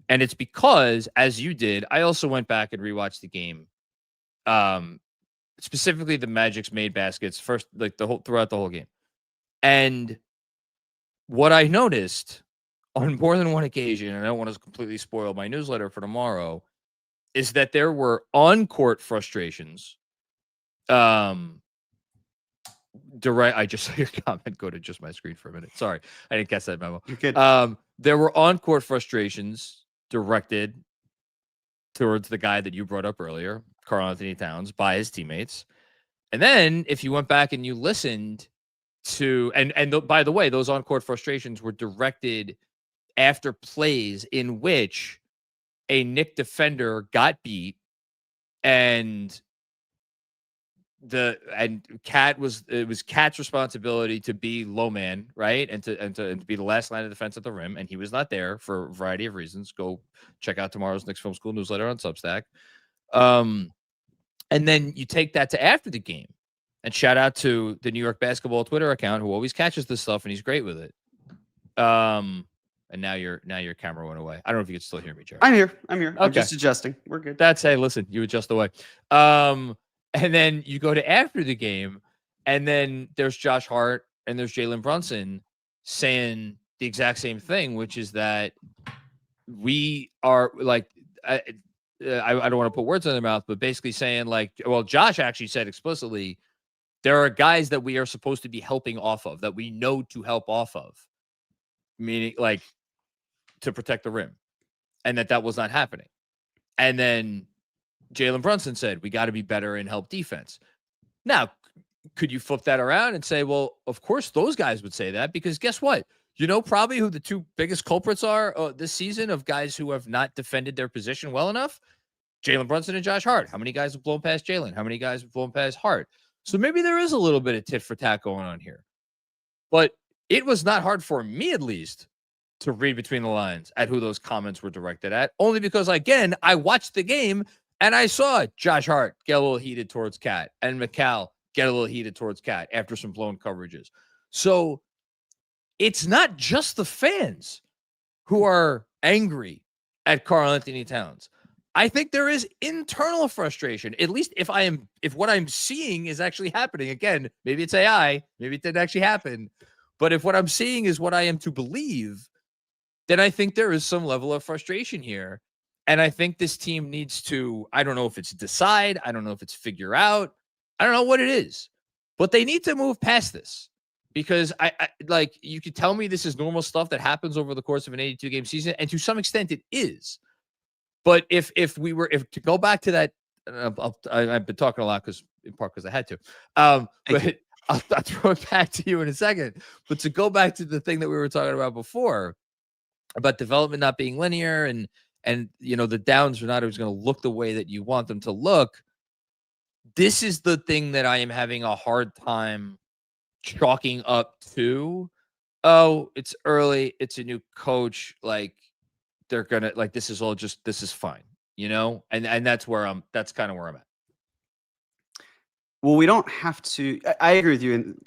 And it's because, as you did, I also went back and rewatched the game. Specifically the Magic's made baskets first, like throughout the whole game. And what I noticed on more than one occasion, and I don't want to completely spoil my newsletter for tomorrow, is that there were on-court frustrations. I just saw your comment go to just my screen for a minute. Sorry, I didn't catch that memo. You're good. There were on-court frustrations directed towards the guy that you brought up earlier, Karl-Anthony Towns, by his teammates. And then if you went back and you listened to, by the way, those on-court frustrations were directed after plays in which a Knick defender got beat and it was Cat's responsibility to be low man, right? And to be the last line of defense at the rim. And he was not there for a variety of reasons. Go check out tomorrow's Knicks Film School newsletter on Substack. And then you take that to after the game, and shout out to the New York basketball Twitter account who always catches this stuff and he's great with it. And now your camera went away. I don't know if you can still hear me, Jared. I'm here. Okay. I'm just adjusting. We're good. Hey, listen, you adjust away. And then you go to after the game, and then there's Josh Hart and there's Jalen Brunson saying the exact same thing, which is that we are like, I don't want to put words in their mouth, but basically saying like, well, Josh actually said explicitly, there are guys that we are supposed to be helping off of, that we know to help off of, meaning like to protect the rim, and that was not happening. And then Jalen Brunson said, we got to be better in help defense. Now, could you flip that around and say, well, of course those guys would say that, because guess what? You know probably who the 2 biggest culprits are this season of guys who have not defended their position well enough? Jalen Brunson and Josh Hart. How many guys have blown past Jalen? How many guys have blown past Hart? So maybe there is a little bit of tit for tat going on here. But it was not hard for me, at least, to read between the lines at who those comments were directed at, only because, again, I watched the game and I saw Josh Hart get a little heated towards Cat and McCall get a little heated towards Cat after some blown coverages. So it's not just the fans who are angry at Karl-Anthony Towns. I think there is internal frustration, at least if what I'm seeing is actually happening. Again, maybe it's AI, maybe it didn't actually happen. But if what I'm seeing is what I am to believe, then I think there is some level of frustration here. And I think this team needs to, I don't know if it's decide, I don't know if it's figure out, I don't know what it is, but they need to move past this. Because I like, you could tell me this is normal stuff that happens over the course of an 82-game season, and to some extent it is. But if to go back to that, I've been talking a lot in part because I had to. But I'll throw it back to you in a second. But to go back to the thing that we were talking about before, about development not being linear, and the downs are not always going to look the way that you want them to look. This is the thing that I am having a hard time chalking up to. Oh, it's early. It's a new coach. Like, they're gonna, like, this is fine, and that's kind of where I'm at. Well, we don't have to. I agree with you. And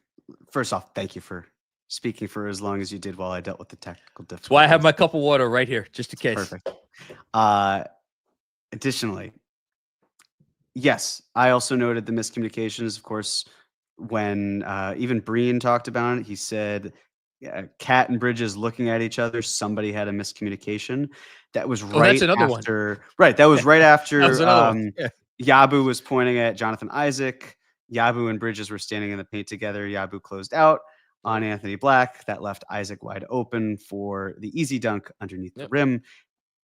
first off, thank you for speaking for as long as you did while I dealt with the technical difficulties. That's why I have my cup of water right here, just in case. Perfect. Additionally, yes, I also noted the miscommunications. Of course, when even Breen talked about it, he said, Cat and Bridges looking at each other, somebody had a miscommunication. That was right that's another after. one. Right, that was right after That was another one. Yeah. Yabu was pointing at Jonathan Isaac. Yabu and Bridges were standing in the paint together. Yabu closed out on Anthony Black. That left Isaac wide open for the easy dunk underneath the rim.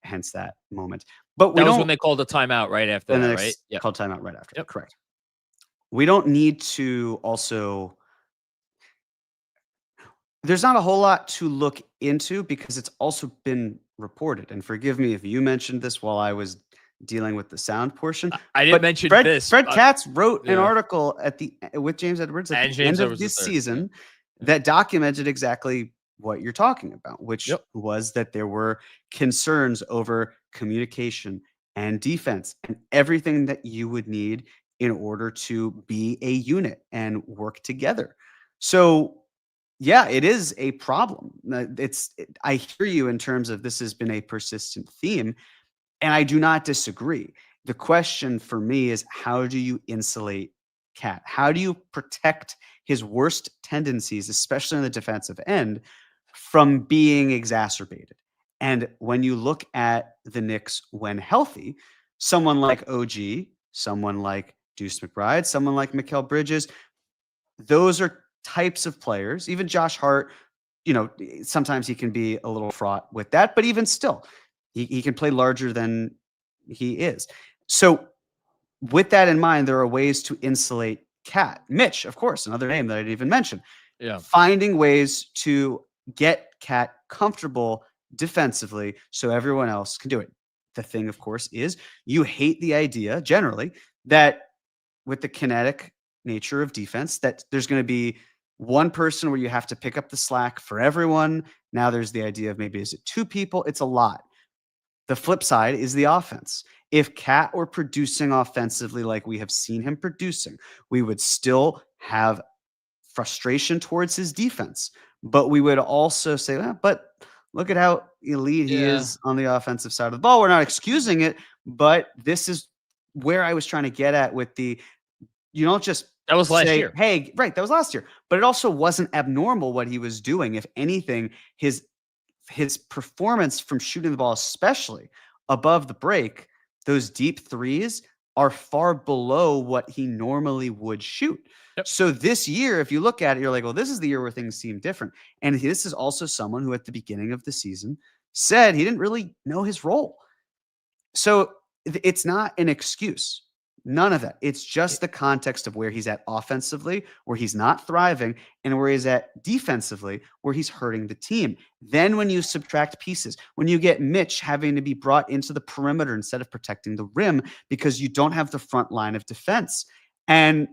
Hence that moment. But that was when they called a timeout right after that, right? Yeah, called timeout right after. Yep. Correct. We don't need to also. There's not a whole lot to look into because it's also been reported. And forgive me if you mentioned this while I was dealing with the sound portion. I didn't mention this. Fred Katz wrote an article with James Edwards at the end of this season that documented exactly what you're talking about, which was that there were concerns over communication and defense and everything that you would need in order to be a unit and work together. So yeah, it is a problem. I hear you in terms of this has been a persistent theme, and I do not disagree. The question for me is, how do you insulate Cat? How do you protect his worst tendencies, especially on the defensive end, from being exacerbated? And when you look at the Knicks when healthy, someone like OG, someone like Deuce McBride, someone like Mikal Bridges, those are types of players. Even Josh Hart, sometimes he can be a little fraught with that, but even still, he can play larger than he is. So with that in mind, there are ways to insulate Cat. Mitch, of course, another name that I didn't even mention. Yeah. Finding ways to get Cat comfortable defensively so everyone else can do it. The thing, of course, is you hate the idea generally that with the kinetic nature of defense, that there's going to be one person where you have to pick up the slack for everyone. Now there's the idea of maybe is it two people? It's a lot. The flip side is the offense. If Cat were producing offensively like we have seen him producing, we would still have frustration towards his defense. But we would also say, but look at how elite he is on the offensive side of the ball. We're not excusing it, but this is where I was trying to get at with the, you don't just that was last year. Hey, right, that was last year. But it also wasn't abnormal what he was doing. If anything, his performance from shooting the ball, especially above the break, those deep threes are far below what he normally would shoot. Yep. So this year, if you look at it, you're like, well, this is the year where things seem different. And this is also someone who at the beginning of the season said he didn't really know his role. So it's not an excuse. None of that. It's just the context of where he's at offensively, where he's not thriving, and where he's at defensively, where he's hurting the team. Then when you subtract pieces, when you get Mitch having to be brought into the perimeter instead of protecting the rim because you don't have the front line of defense. And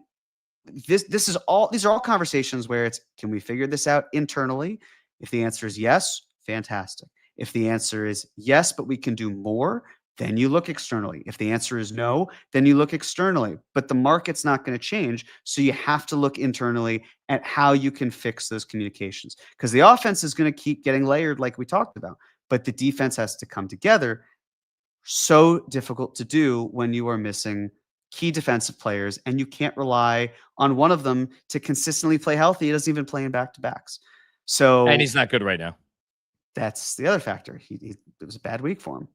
these are all conversations where it's, can we figure this out internally? If the answer is yes, fantastic. If the answer is yes, but we can do more, then you look externally. If the answer is no, then you look externally. But the market's not going to change. So you have to look internally at how you can fix those communications. Because the offense is going to keep getting layered like we talked about. But the defense has to come together. So difficult to do when you are missing key defensive players and you can't rely on one of them to consistently play healthy. He doesn't even play in back-to-backs. So, and he's not good right now. That's the other factor. It was a bad week for him.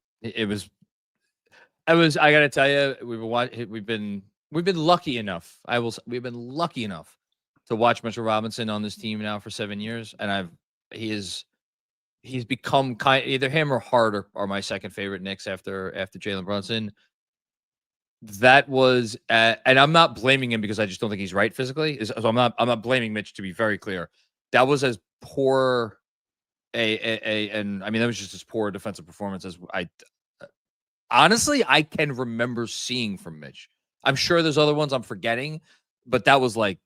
I got to tell you, we've been lucky enough. We've been lucky enough to watch Mitchell Robinson on this team now for 7 years, and he's become either him or Hart are my second favorite Knicks after Jalen Brunson. That was, and I'm not blaming him because I just don't think he's right physically. So I'm not blaming Mitch, to be very clear. That was as poor and I mean that was just as poor a defensive performance as honestly I can remember seeing from Mitch. I'm sure there's other ones I'm forgetting, but that was like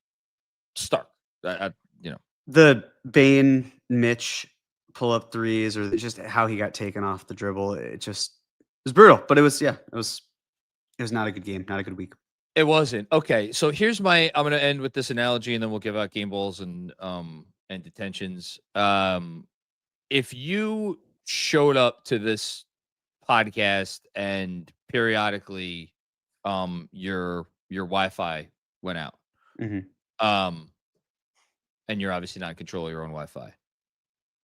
stark. The Bane Mitch pull up threes, or just how he got taken off the dribble. It was brutal, but it was not a good game, not a good week. It wasn't. Okay, so I'm going to end with this analogy, and then we'll give out game balls and and detentions. If you showed up to this podcast and periodically your Wi-Fi went out, Mhm. and you're obviously not in control of your own Wi-Fi,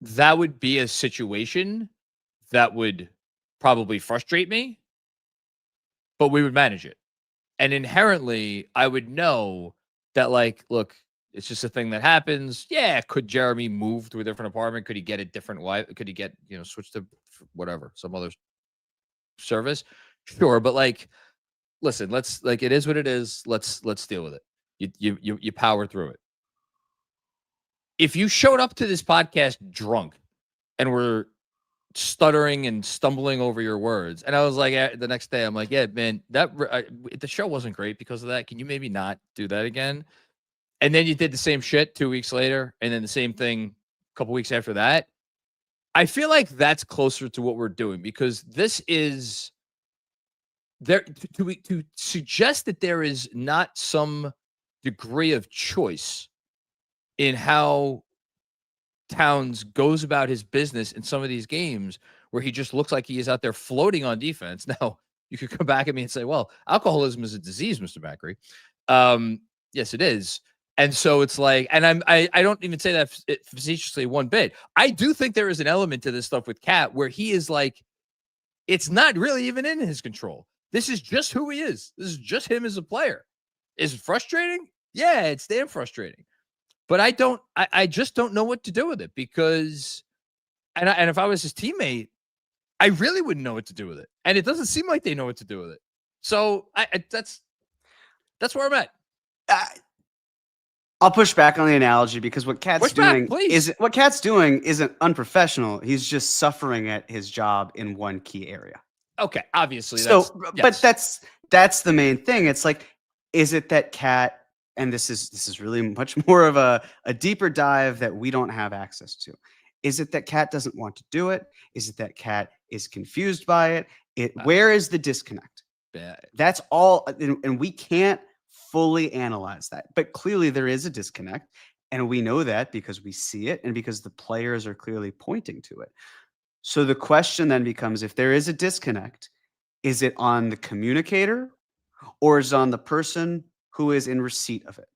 that would be a situation that would probably frustrate me, but we would manage it. And inherently, I would know that, like, look, it's just a thing that happens. Yeah, could Jeremy move to a different apartment? Could he get a different Wi? Could he get, switch to whatever, some other service? Sure, but like, listen, let's, like, it is what it is. Let's deal with it. You power through it. If you showed up to this podcast drunk and were stuttering and stumbling over your words, and I was like, the next day, I'm like, yeah, man, the show wasn't great because of that. Can you maybe not do that again? And then you did the same shit 2 weeks later, and then the same thing a couple weeks after that. I feel like that's closer to what we're doing, because this is there to suggest that there is not some degree of choice in how Towns goes about his business in some of these games where he just looks like he is out there floating on defense. Now, you could come back at me and say, well, alcoholism is a disease, Mr. Macri. Yes, it is. And so it's like, and I don't even say that facetiously one bit. I do think there is an element to this stuff with Cat where he is like, it's not really even in his control. This is just who he is. This is just him as a player. Is it frustrating? Yeah, it's damn frustrating. But I just don't know what to do with it, because, and if I was his teammate, I really wouldn't know what to do with it. And it doesn't seem like they know what to do with it. So that's where I'm at. I'll push back on the analogy, because what Cat's doing isn't unprofessional. He's just suffering at his job in one key area. Okay, obviously. But that's the main thing. It's like, is it that Cat, and this is really much more of a deeper dive that we don't have access to. Is it that Cat doesn't want to do it? Is it that Cat is confused by it? Where is the disconnect? That's all, and we can't fully analyze that. But clearly there is a disconnect, and we know that because we see it and because the players are clearly pointing to it. So the question then becomes, if there is a disconnect, is it on the communicator or is it on the person who is in receipt of it?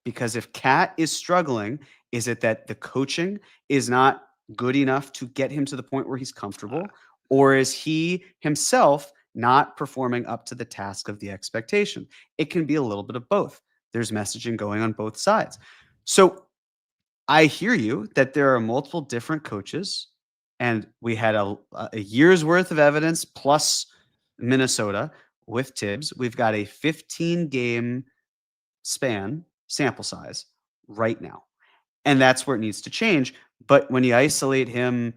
Because if Cat is struggling, is it that the coaching is not good enough to get him to the point where he's comfortable? Or is he himself not performing up to the task of the expectation? It can be a little bit of both. There's messaging going on both sides. So I hear you that there are multiple different coaches, and we had a year's worth of evidence plus Minnesota with Tibbs. We've got a 15-game span sample size right now. And that's where it needs to change. But when you isolate him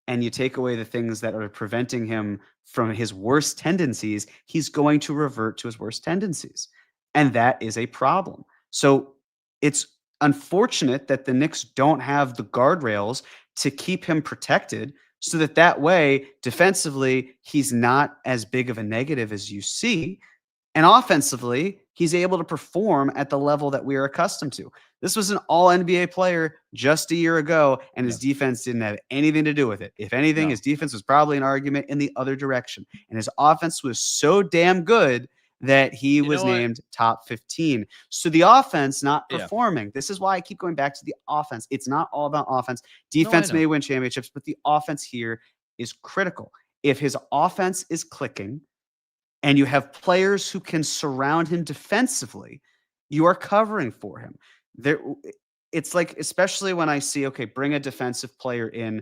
and you take away the things that are preventing him from his worst tendencies, he's going to revert to his worst tendencies. And that is a problem. So it's unfortunate that the Knicks don't have the guardrails to keep him protected, so that way, defensively, he's not as big of a negative as you see. And offensively, he's able to perform at the level that we are accustomed to. This was an all-NBA player just a year ago, and his defense didn't have anything to do with it. If anything, his defense was probably an argument in the other direction. And his offense was so damn good that he was named top 15. So the offense not performing. This is why I keep going back to the offense. It's not all about offense. Defense may win championships, but the offense here is critical. If his offense is clicking and you have players who can surround him defensively, you are covering for him. It's like, especially when I see, okay, bring a defensive player in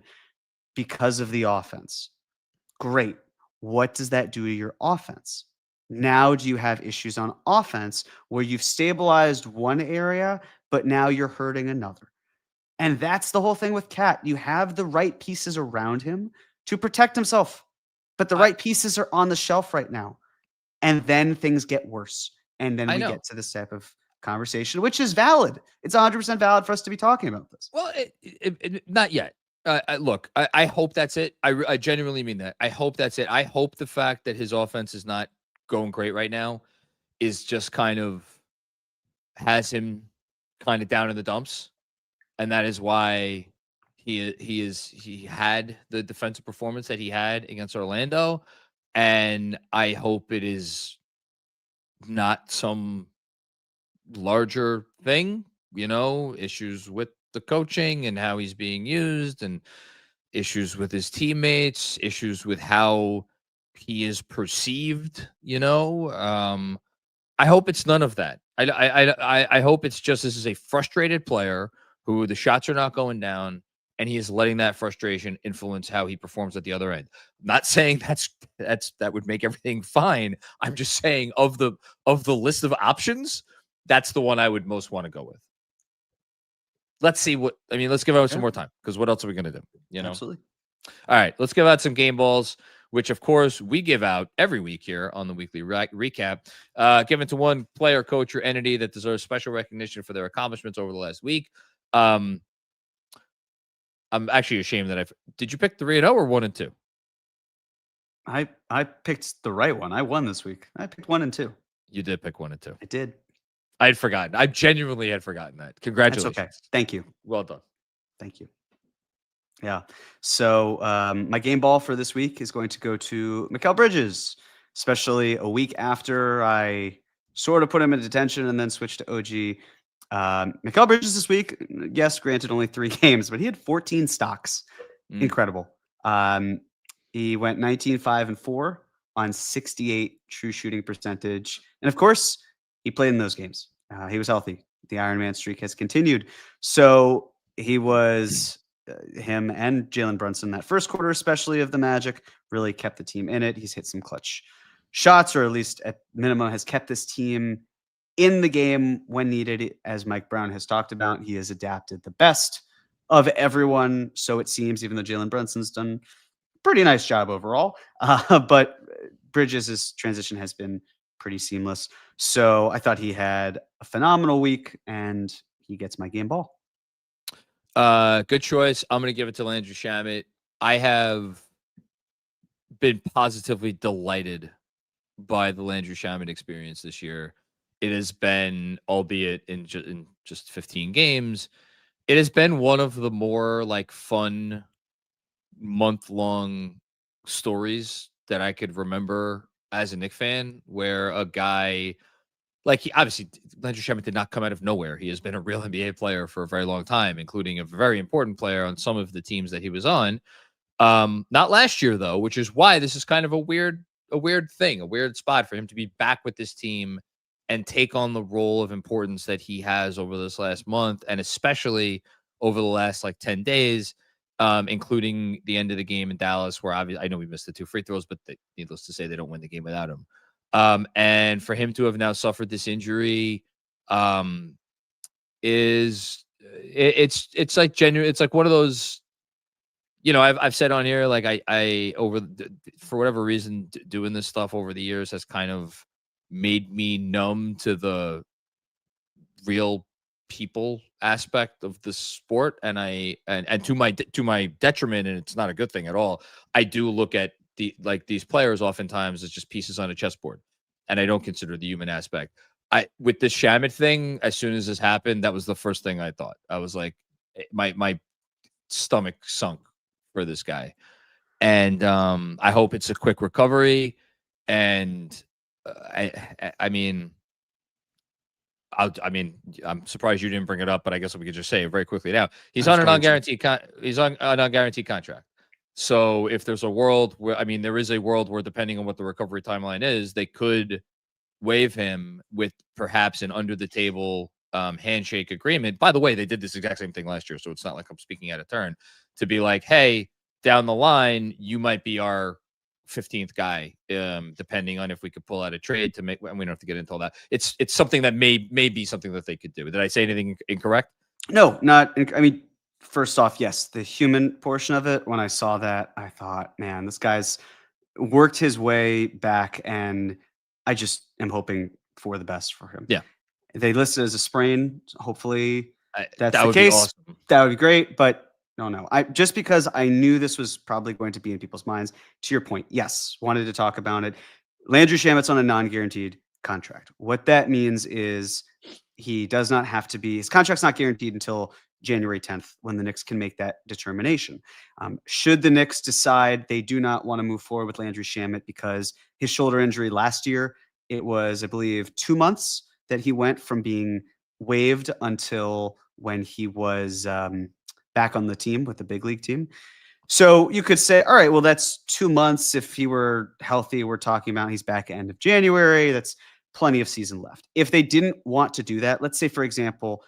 because of the offense. Great. What does that do to your offense? Now, do you have issues on offense where you've stabilized one area, but now you're hurting another? And that's the whole thing with Cat. You have the right pieces around him to protect himself, but the right pieces are on the shelf right now. And then things get worse. And then we get to this type of conversation, which is valid. It's 100% valid for us to be talking about this. Well, not yet. Look, I hope that's it. I genuinely mean that. I hope that's it. I hope the fact that his offense is not going great right now is just kind of has him kind of down in the dumps. and that is why he had the defensive performance that he had against Orlando, and I hope it is not some larger thing, issues with the coaching and how he's being used, and issues with his teammates, issues with how he is perceived. I hope it's none of that. I hope it's just this is a frustrated player who the shots are not going down, and he is letting that frustration influence how he performs at the other end. I'm not saying that would make everything fine. I'm just saying of the list of options, that's the one I would most want to go with. Let's see let's give out some more time, because what else are we going to do? Absolutely. All right, let's give out some game balls, which of course we give out every week here on the weekly recap, given to one player, coach, or entity that deserves special recognition for their accomplishments over the last week. I'm actually ashamed that did you pick 3-0 or 1-2? I picked the right one. I won this week. I picked 1 and 2. You did pick 1 and 2. I did. I had forgotten. I genuinely had forgotten that. Congratulations. That's okay. Thank you. Well done. Thank you. Yeah. So my game ball for this week is going to go to Mikal Bridges, especially a week after I sort of put him in detention and then switched to OG. Mikal Bridges this week, yes, granted only 3 games, but he had 14 stocks. Incredible. He went 19-5-4 on 68 true shooting percentage. And of course, he played in those games. He was healthy. The Iron Man streak has continued. So he was him and Jalen Brunson that first quarter, especially of the Magic, really kept the team in it. He's hit some clutch shots, or at least at minimum has kept this team in the game when needed. As Mike Brown has talked about, he has adapted the best of everyone. So it seems, even though Jalen Brunson's done a pretty nice job overall, but Bridges' transition has been pretty seamless. So I thought he had a phenomenal week, and he gets my game ball. Good choice. I'm going to give it to Landry Shamet. I have been positively delighted by the Landry Shamet experience this year. It has been, albeit in just 15 games, it has been one of the more fun month-long stories that I could remember as a Knicks fan, where a guy he obviously, Landry Shamet did not come out of nowhere. He has been a real NBA player for a very long time, including a very important player on some of the teams that he was on. Not last year though, which is why this is kind of a weird thing, a weird spot for him to be back with this team and take on the role of importance that he has over this last month, and especially over the last 10 days, including the end of the game in Dallas, where obviously I know we missed the 2 free throws, but needless to say, they don't win the game without him. And for him to have now suffered this injury, it's like genuine. It's like one of those, I've said on here, I for whatever reason, doing this stuff over the years has kind of made me numb to the real people aspect of the sport. And to my detriment, and it's not a good thing at all, I do look at these players oftentimes as just pieces on a chessboard, and I don't consider the human aspect. With this Shamet thing, as soon as this happened, that was the first thing I thought. I was like, my stomach sunk for this guy, and I hope it's a quick recovery. And I'm surprised you didn't bring it up, but I guess we could just say it very quickly now. He's on an unguaranteed contract. So if there's a world where, there is a world where, depending on what the recovery timeline is, they could waive him with perhaps an under the table handshake agreement. By the way, they did this exact same thing last year, so it's not like I'm speaking out of turn, to be like, hey, down the line, you might be our 15th guy, depending on if we could pull out a trade to make, and we don't have to get into all that. It's something that may be something that they could do. Did I say anything incorrect? No, not. First off, yes, the human portion of it. When I saw that, I thought, man, this guy's worked his way back, and I just am hoping for the best for him. Yeah. They listed as a sprain. Hopefully that's that the case. Awesome. That would be great. But no. Just because I knew this was probably going to be in people's minds. To your point, yes, wanted to talk about it. Landry Shamet's on a non-guaranteed contract. What that means is he does not have to be. His contract's not guaranteed until January 10th when the Knicks can make that determination. Should the Knicks decide they do not want to move forward with Landry Shamet because his shoulder injury last year, it was, I believe, 2 months that he went from being waived until when he was back on the team with the big league team. So you could say, all right, well, that's 2 months. If he were healthy, we're talking about he's back at end of January. That's plenty of season left. If they didn't want to do that, let's say, for example,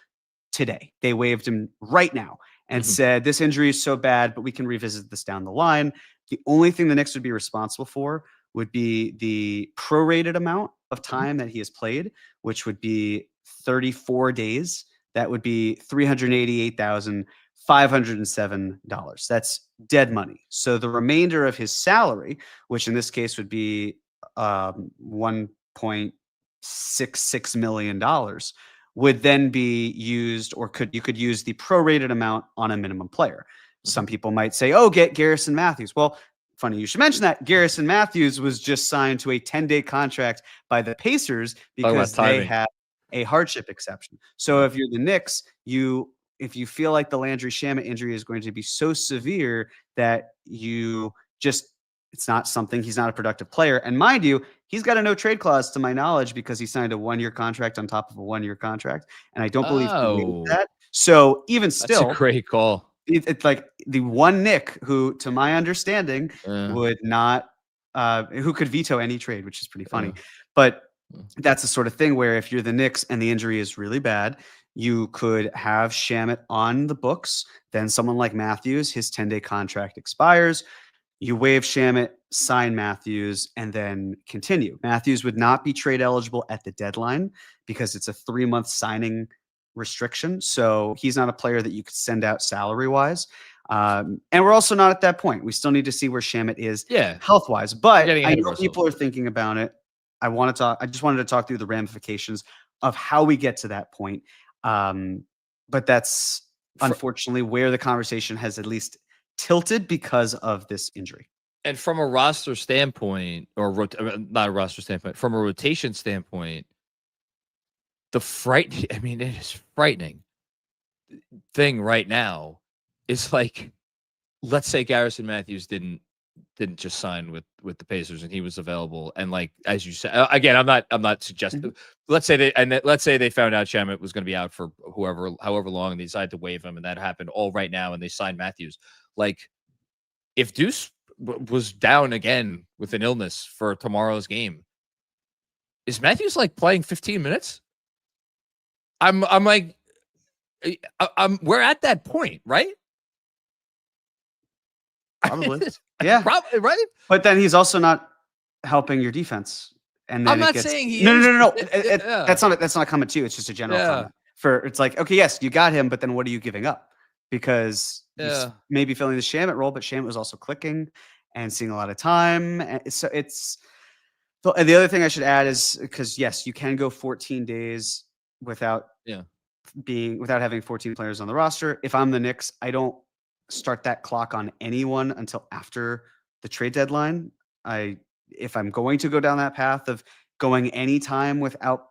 today they waived him right now and said, this injury is so bad, but we can revisit this down the line. The only thing the Knicks would be responsible for would be the prorated amount of time that he has played, which would be 34 days. That would be $388,507. That's dead money. So the remainder of his salary, which in this case would be $1.66 million, would then be used, or you could use the prorated amount on a minimum player. Some people might say, oh, get Garrison Matthews. Well, funny you should mention that. Garrison Matthews was just signed to a 10-day contract by the Pacers because they have a hardship exception. So if you're the Knicks, if you feel like the Landry Shamet injury is going to be so severe that it's not something, he's not a productive player. And mind you, he's got a no trade clause to my knowledge because he signed a 1-year contract on top of a 1-year contract. And I don't believe he waived that. So even still, that's a great call. It's like the one Knick who, to my understanding, would not, who could veto any trade, which is pretty funny. But that's the sort of thing where if you're the Knicks and the injury is really bad, you could have Shamet on the books. Then someone like Matthews, his 10-day contract expires. You waive Shamet, sign Matthews, and then continue. Matthews would not be trade eligible at the deadline because it's a 3-month signing restriction. So he's not a player that you could send out salary-wise. And we're also not at that point. We still need to see where Shamet is health-wise. But I know people are thinking about it. I just wanted to talk through the ramifications of how we get to that point. But that's unfortunately where the conversation has at least tilted because of this injury. And from a roster standpoint, or not a roster standpoint, from a rotation standpoint, it is frightening thing right now is like, let's say Garrison Matthews didn't just sign with the Pacers and he was available. And like, as you said, again, I'm not suggesting, let's say they found out Shamet was going to be out for however long and they decided to waive him. And that happened all right now. And they signed Matthews. Like if Deuce was down again with an illness for tomorrow's game, is Matthews like playing 15 minutes? I'm like, we're at that point, right? Probably. Yeah. Probably, right? But then he's also not helping your defense. And then I'm not saying he No. That's not a comment to you. It's just a general comment. It's like, okay, yes, you got him, but then what are you giving up? Because he's maybe filling the Shamet role, but Shamet was also clicking and seeing a lot of time. And the other thing I should add is because yes, you can go 14 days without having 14 players on the roster. If I'm the Knicks, I don't start that clock on anyone until after the trade deadline. If I'm going to go down that path of going any time without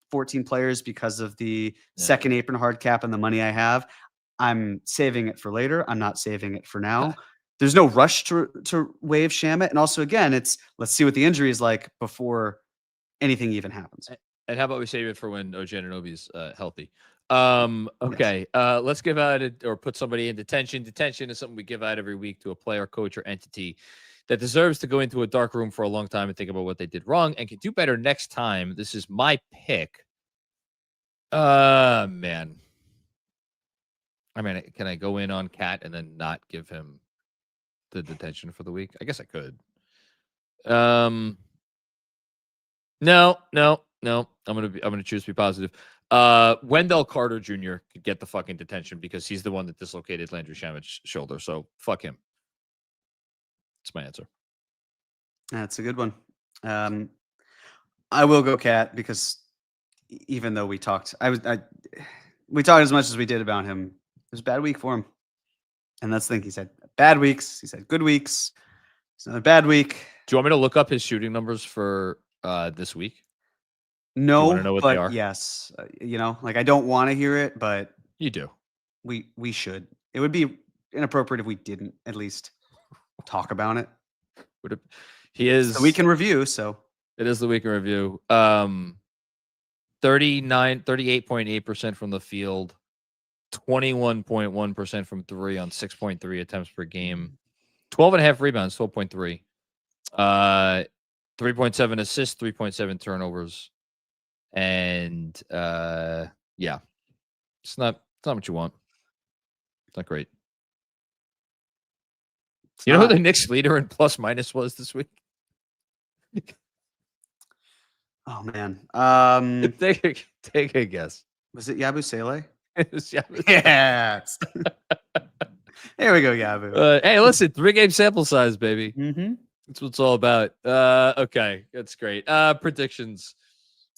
14 players because of the second apron hard cap and the money I have, I'm saving it for later. I'm not saving it for now. There's no rush to waive Shamet. And also, again, let's see what the injury is like before anything even happens. And how about we save it for when OG Anunoby's healthy? Okay. Yes. Let's give out or put somebody in detention. Detention is something we give out every week to a player, coach, or entity that deserves to go into a dark room for a long time and think about what they did wrong and can do better next time. This is my pick. Man. I mean, can I go in on Cat and then not give him the detention for the week? I guess I could. No. I'm gonna choose to be positive. Wendell Carter Jr. could get the fucking detention because he's the one that dislocated Landry Shamet's shoulder. So fuck him. That's my answer. That's a good one. I will go Cat because even though we talked as much as we did about him. It was a bad week for him. And that's the thing. He said bad weeks. He said good weeks. It's another bad week. Do you want me to look up his shooting numbers for this week? No, but yes. I don't want to hear it, but you do. we should. It would be inappropriate if we didn't at least talk about it. He is. So we can review. So it is the week in review. 38.8% from the field, 21.1% from three on 6.3 attempts per game, 12.5 rebounds, 12.3, 3.7 assists, 3.7 turnovers, and yeah, it's not what you want. It's not great. You know who the Knicks leader in plus minus was this week? Oh man. Take a guess. Was it Yabusele? It was Yabusele. Yes. There we go, Yabu. Hey, listen, 3-game sample size, baby. Mm-hmm. That's what it's all about. Okay, that's great. Predictions.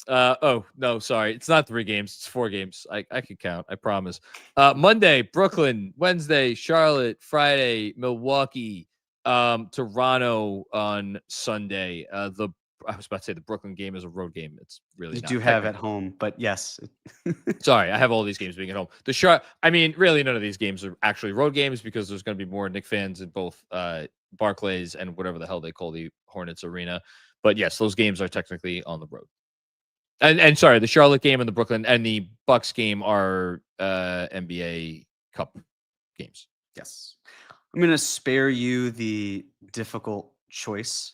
Oh no, sorry, it's not 3 games. It's 4 games. I can count. I promise. Monday, Brooklyn. Wednesday, Charlotte. Friday, Milwaukee. Toronto on Sunday. I was about to say the Brooklyn game is a road game. It's really you not do have at home, but yes. Sorry, I have all these games being at home. Really, none of these games are actually road games because there's going to be more Knicks fans in both Barclays and whatever the hell they call the Hornets Arena. But yes, those games are technically on the road. And sorry, the Charlotte game and the Brooklyn and the Bucks game are NBA Cup games. Yes. I'm going to spare you the difficult choice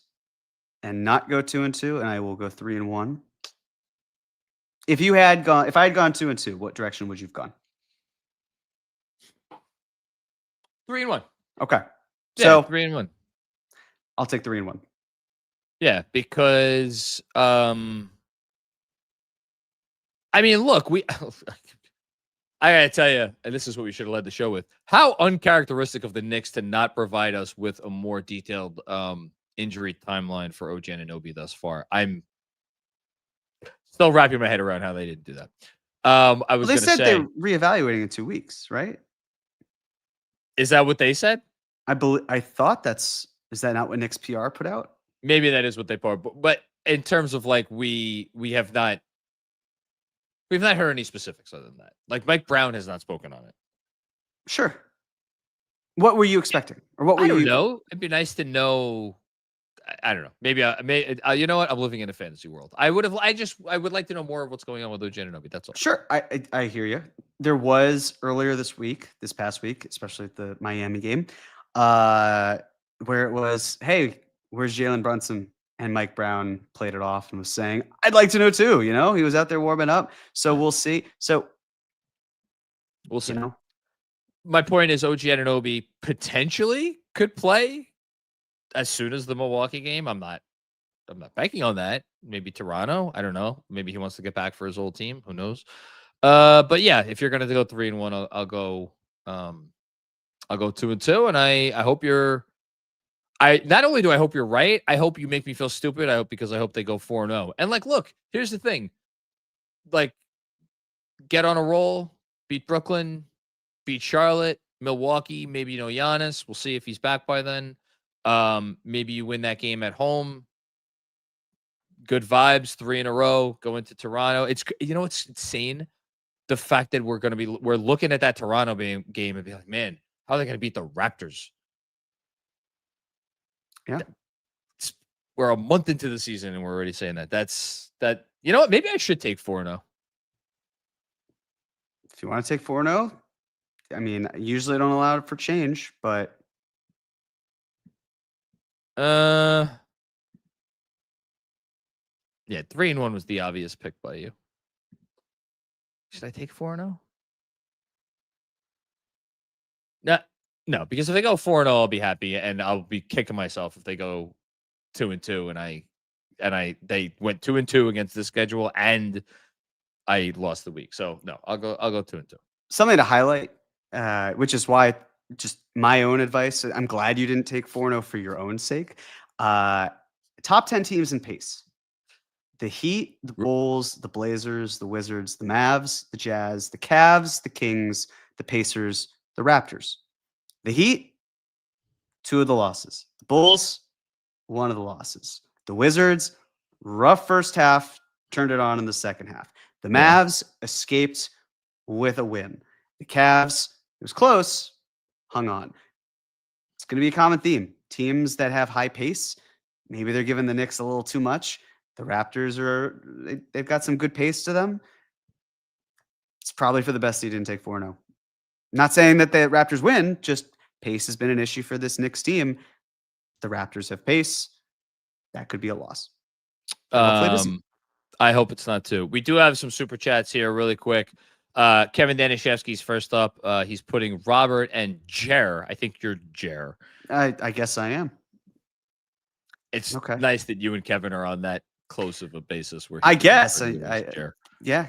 and not go 2-2, and I will go 3-1. If I had gone 2-2, what direction would you have gone? 3-1. Okay. Yeah, so 3-1. I'll take 3-1. Yeah, because I mean, look, I gotta tell you, and this is what we should have led the show with. How uncharacteristic of the Knicks to not provide us with a more detailed injury timeline for OG Anunoby thus far. I'm still wrapping my head around how they didn't do that. They said they're reevaluating in 2 weeks, right? Is that what they said? I thought is that not what Knicks PR put out? Maybe that is what they put, but in terms of like we've not heard any specifics other than that. Like Mike Brown has not spoken on it. Sure. What were you expecting, or what were you? I don't know. It'd be nice to know. I don't know. Maybe you know what? I'm living in a fantasy world. I would like to know more of what's going on with OG Anunoby. That's all. Sure. I hear you. There was earlier this past week, especially at the Miami game, where it was, hey, where's Jalen Brunson? And Mike Brown played it off and was saying, I'd like to know too. You know, he was out there warming up. So we'll see. We'll see. You know, my point is OG Anunoby potentially could play as soon as the Milwaukee game. I'm not banking on that. Maybe Toronto. I don't know. Maybe he wants to get back for his old team. Who knows? But yeah, if you're gonna go 3-1, I'll go 2-2. And I hope not only do I hope you're right, I hope you make me feel stupid. I hope they go 4-0. And like, look, here's the thing. Like, get on a roll, beat Brooklyn, beat Charlotte, Milwaukee, maybe Giannis. We'll see if he's back by then. Maybe you win that game at home. Good vibes, 3 in a row, go into Toronto. It's insane. The fact that we're looking at that Toronto game and be like, man, how are they going to beat the Raptors? Yeah. We're a month into the season and we're already saying that. You know what? Maybe I should take 4-0. If you want to take 4-0, I mean, usually I don't allow it for change, but yeah, 3-1 was the obvious pick by you. Should I take 4-0? No, because if they go 4-0, I'll be happy, and I'll be kicking myself if they go 2-2, and they went 2-2 against the schedule, and I lost the week. So no, I'll go 2-2. Something to highlight, which is why just my own advice. I'm glad you didn't take 4-0 for your own sake. Top 10 teams in pace: the Heat, the Bulls, the Blazers, the Wizards, the Mavs, the Jazz, the Cavs, the Kings, the Pacers, the Raptors. The Heat, 2 of the losses. The Bulls, 1 of the losses. The Wizards, rough first half, turned it on in the second half. The Mavs escaped with a win. The Cavs It was close, hung on. It's going to be a common theme. Teams that have high pace, maybe they're giving the Knicks a little too much. The Raptors they've got some good pace to them. It's probably for the best he didn't take 4-0. Not saying that the Raptors win, just pace has been an issue for this Knicks team. The Raptors have pace. That could be a loss. I hope it's not too. We do have some super chats here really quick. Kevin Danishevsky's first up. He's putting Robert and Jer. I think you're Jer. I guess I am. It's nice that you and Kevin are on that close of a basis. Where I guess. Yeah,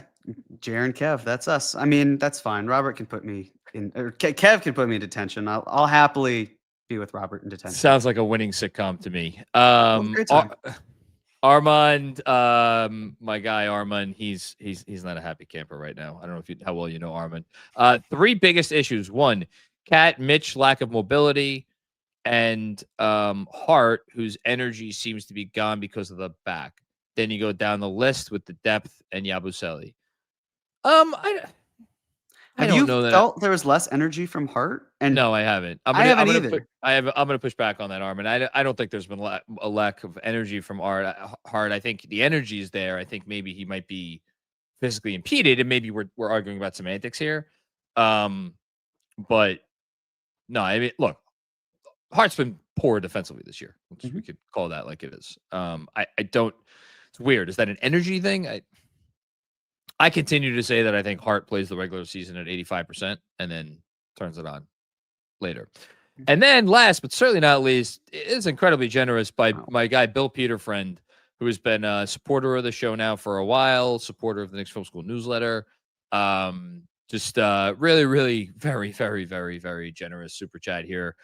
Jer and Kev. That's us. I mean, that's fine. Robert can put me in, or Kev can put me in detention. I'll happily be with Robert in detention. Sounds like a winning sitcom to me. Great time. Armand, my guy Armand, he's not a happy camper right now. I don't know how well you know Armand. 3 biggest issues. 1, Cat, Mitch, lack of mobility, and Hart, whose energy seems to be gone because of the back. Then you go down the list with the depth and Yabusele. Have you felt there was less energy from Hart? And no, I haven't. I haven't either. I'm going to push back on that, Armand. I don't think there's been a lack of energy from Hart. I think the energy is there. I think maybe he might be physically impeded, and maybe we're arguing about semantics here. But no, I mean, look, Hart's been poor defensively this year. We could call that like it is. I don't. It's weird. Is that an energy thing? I continue to say that I think Hart plays the regular season at 85% and then turns it on later. And then last, but certainly not least, is incredibly generous by my guy, Bill Peterfriend, who has been a supporter of the show now for a while, supporter of the Knicks Film School newsletter. Really, really very, very, very, very generous super chat here.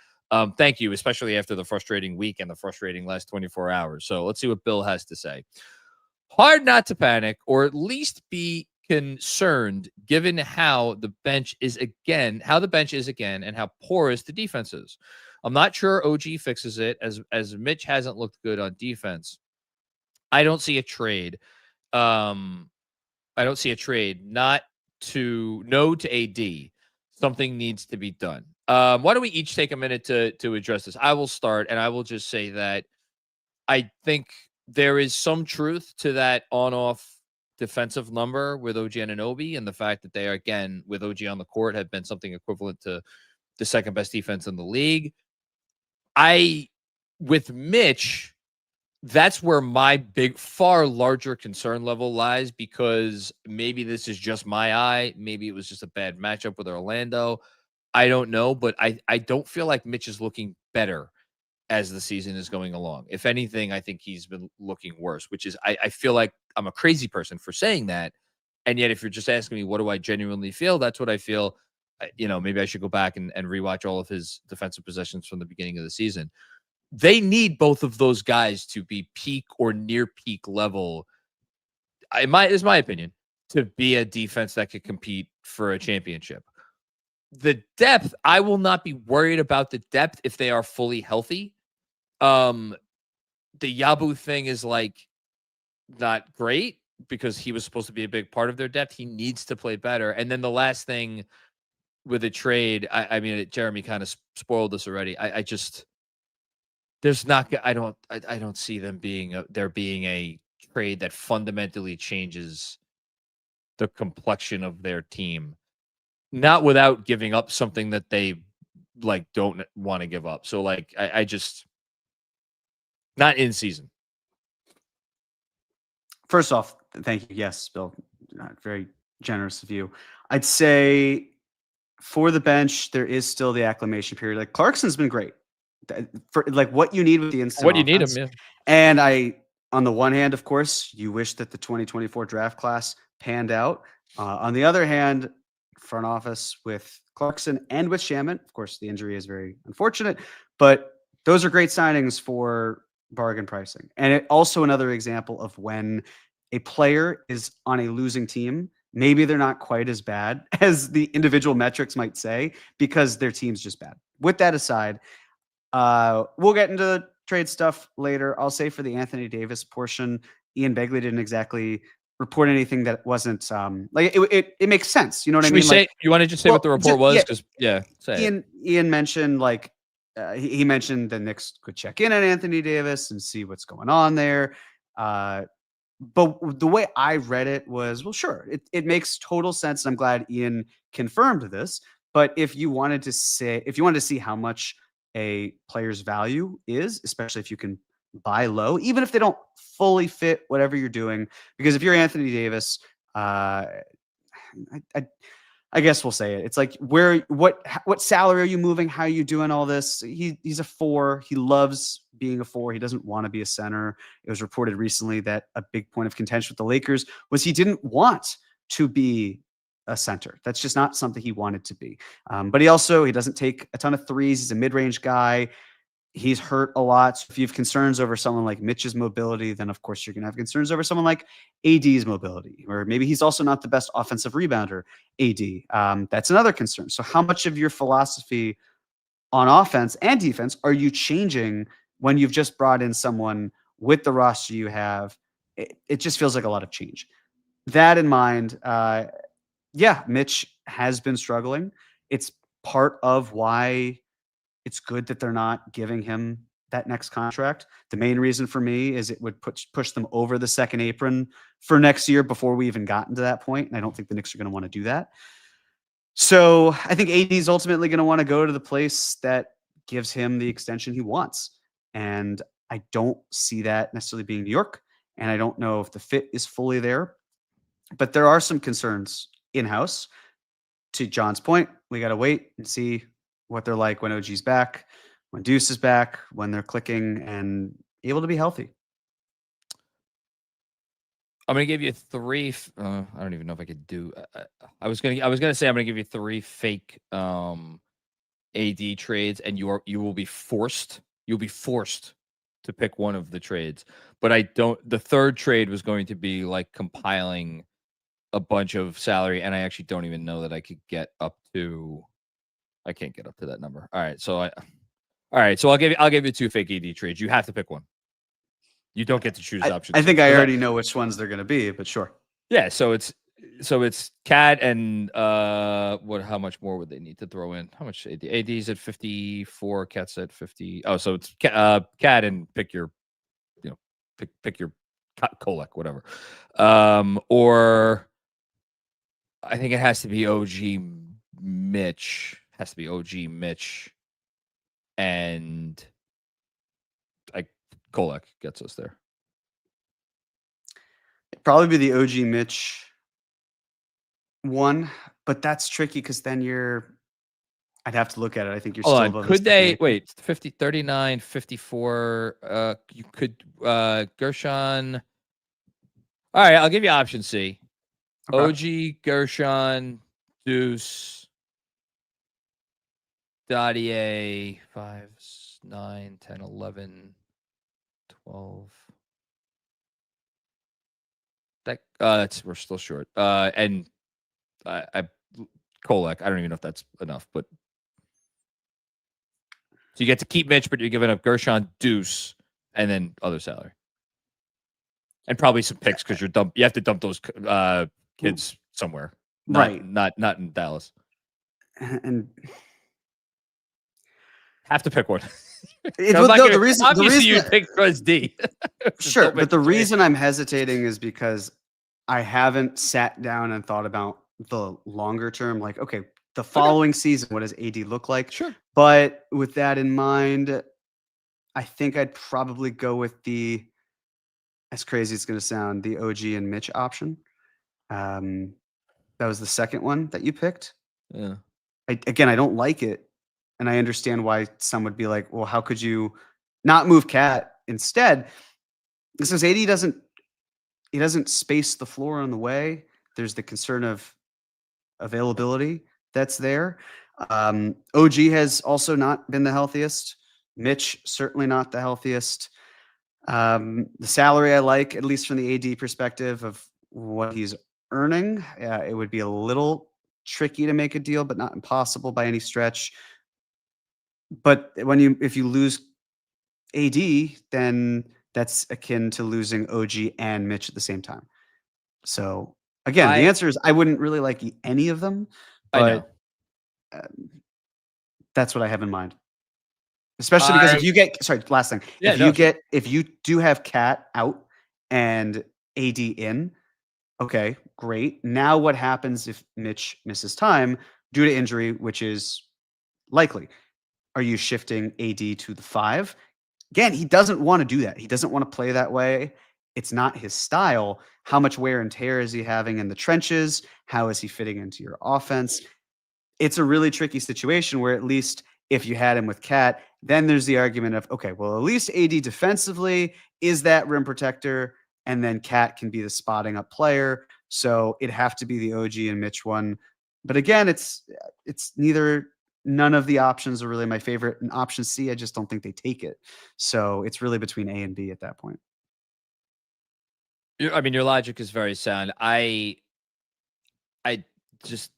Thank you, especially after the frustrating week and the frustrating last 24 hours. So let's see what Bill has to say. Hard not to panic, or at least be concerned, given how the bench is again, and how porous the defense is. I'm not sure OG fixes it, as Mitch hasn't looked good on defense. I don't see a trade. Not to AD. Something needs to be done. Why don't we each take a minute to address this? I will start, and I will just say that I think there is some truth to that on-off defensive number with OG and Anunoby, and the fact that they are, again, with OG on the court, have been something equivalent to the second best defense in the league. With Mitch, that's where my far larger concern level lies, because maybe this is just my eye. Maybe it was just a bad matchup with Orlando. I don't know, but I don't feel like Mitch is looking better as the season is going along. If anything, I think he's been looking worse, which is, I feel like I'm a crazy person for saying that. And yet, if you're just asking me, what do I genuinely feel? That's what I feel. Maybe I should go back and rewatch all of his defensive possessions from the beginning of the season. They need both of those guys to be peak or near peak level. Is my opinion, to be a defense that could compete for a championship. The depth, I will not be worried about the depth if they are fully healthy. The Yabu thing is not great, because he was supposed to be a big part of their depth. He needs to play better. And then the last thing with a trade, I mean, Jeremy kind of spoiled this already. I don't see them being a trade that fundamentally changes the complexion of their team. Not without giving up something that they don't want to give up. So I just not in season. First off, thank you. Yes, Bill, very generous of you. I'd say for the bench, there is still the acclimation period. Clarkson's been great for what you need with the instant. What you need him, yeah. And on the one hand, of course, you wish that the 2024 draft class panned out. On the other hand, front office with Clarkson and with Shaman, of course, the injury is very unfortunate, but those are great signings for bargain pricing. And also another example of when a player is on a losing team, maybe they're not quite as bad as the individual metrics might say, because their team's just bad. With that aside, we'll get into the trade stuff later. I'll say for the Anthony Davis portion, Ian Begley didn't exactly report anything that wasn't like it makes sense. You know what I Should mean? we say, Like, you want to just say what the report was? Because say it. Ian mentioned like he mentioned the Knicks could check in on Anthony Davis and see what's going on there. But the way I read it was, well, sure, it makes total sense. And I'm glad Ian confirmed this. But if you wanted to see how much a player's value is, especially if you can buy low, even if they don't fully fit whatever you're doing, because if you're Anthony Davis, I guess we'll say it. It's like what salary are you moving? How are you doing all this? He's a 4. He loves being a 4. He doesn't want to be a center. It was reported recently that a big point of contention with the Lakers was he didn't want to be a center. That's just not something he wanted to be. But he doesn't take a ton of threes. He's a mid-range guy. He's hurt a lot. So if you have concerns over someone like Mitch's mobility, then of course you're going to have concerns over someone like AD's mobility, or maybe he's also not the best offensive rebounder. AD, that's another concern. So how much of your philosophy on offense and defense are you changing when you've just brought in someone with the roster you have? It just feels like a lot of change. That in mind, Mitch has been struggling. It's part of why it's good that they're not giving him that next contract. The main reason for me is it would push them over the second apron for next year before we even gotten to that point. And I don't think the Knicks are going to want to do that. So I think AD is ultimately going to want to go to the place that gives him the extension he wants. And I don't see that necessarily being New York. And I don't know if the fit is fully there. But there are some concerns in-house. To John's point, we got to wait and see what they're like when OG's back, when Deuce is back, when they're clicking and able to be healthy. I'm gonna give you 3. I don't even know if I could do. I was gonna say I'm gonna give you 3 fake AD trades, and you will be forced. You'll be forced to pick one of the trades. But I don't. The third trade was going to be like compiling a bunch of salary, and I actually don't even know that I could get up to. I can't get up to that number. All right, so I'll give you 2 fake AD trades. You have to pick one. You don't get to choose options. I think I already know which ones they're going to be, but sure. Yeah, so it's Cat and how much more would they need to throw in? How much AD? AD's at 54, Cat's at 50. Oh, so it's Cat and pick your Kolek, whatever. Or I think it has to be OG Mitch. Has to be OG Mitch, and Kolek gets us there. It'd probably be the OG Mitch one, but that's tricky because then I'd have to look at it. I think you're still above. Could they wait 50, 39, 54? You could Gershon. All right, I'll give you option C. Okay. OG, Gershon, Deuce, Dadier, 5, 9, 10, 11, 12. We're still short. And Kolek, I don't even know if that's enough, but so you get to keep Mitch, but you're giving up Gershon, Deuce, and then other salary, and probably some picks because you have to dump those kids somewhere, right? Not in Dallas, and have to pick one. The reason you picked was D. Sure, but the reason I'm hesitating is because I haven't sat down and thought about the longer term. Like, okay, the following season, what does AD look like? Sure. But with that in mind, I think I'd probably go with as crazy as it's going to sound, the OG and Mitch option. That was the second one that you picked. Yeah. I don't like it. And I understand why some would be like, well, how could you not move Cat instead? Because AD doesn't space the floor on the way. There's the concern of availability that's there. OG has also not been the healthiest. Mitch, certainly not the healthiest. The salary I like, at least from the AD perspective of what he's earning, it would be a little tricky to make a deal, but not impossible by any stretch. But if you lose AD, then that's akin to losing OG and Mitch at the same time. So again, the answer is I wouldn't really like any of them, but that's what I have in mind. Especially because if you get last thing. If you do have Cat out and AD in, okay, great. Now what happens if Mitch misses time due to injury, which is likely? Are you shifting AD to the 5? Again, he doesn't want to do that. He doesn't want to play that way. It's not his style. How much wear and tear is he having in the trenches? How is he fitting into your offense? It's a really tricky situation where at least if you had him with Cat, then there's the argument of, okay, well, at least AD defensively is that rim protector, and then Cat can be the spotting up player. So it'd have to be the OG and Mitch one. But again, it's none of the options are really my favorite. And option C, I just don't think they take it. So it's really between A and B at that point. I mean, your logic is very sound. I just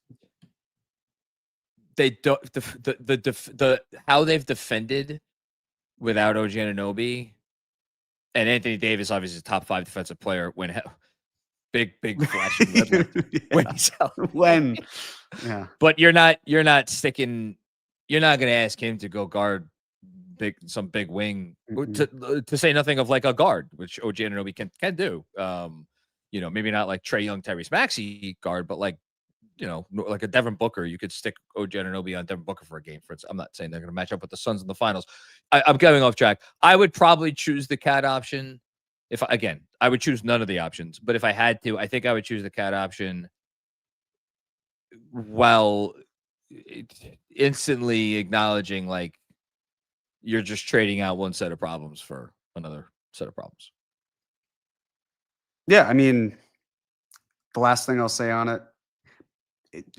they don't the how they've defended without OG Anunoby and Anthony Davis, obviously top 5 defensive player when big flashing red light. But you're not sticking. You're not going to ask him to go guard some big wing to say nothing of like a guard, which OG Anunoby can do. Maybe not like Trae Young, Tyrese Maxey guard, but like like a Devin Booker. You could stick OG Anunoby on Devin Booker for a game. I'm not saying they're going to match up with the Suns in the finals. I'm going off track. I would probably choose the Cat option. I would choose none of the options, but if I had to, I think I would choose the Cat option. While instantly acknowledging like you're just trading out one set of problems for another set of problems. Yeah, I mean, the last thing I'll say on it,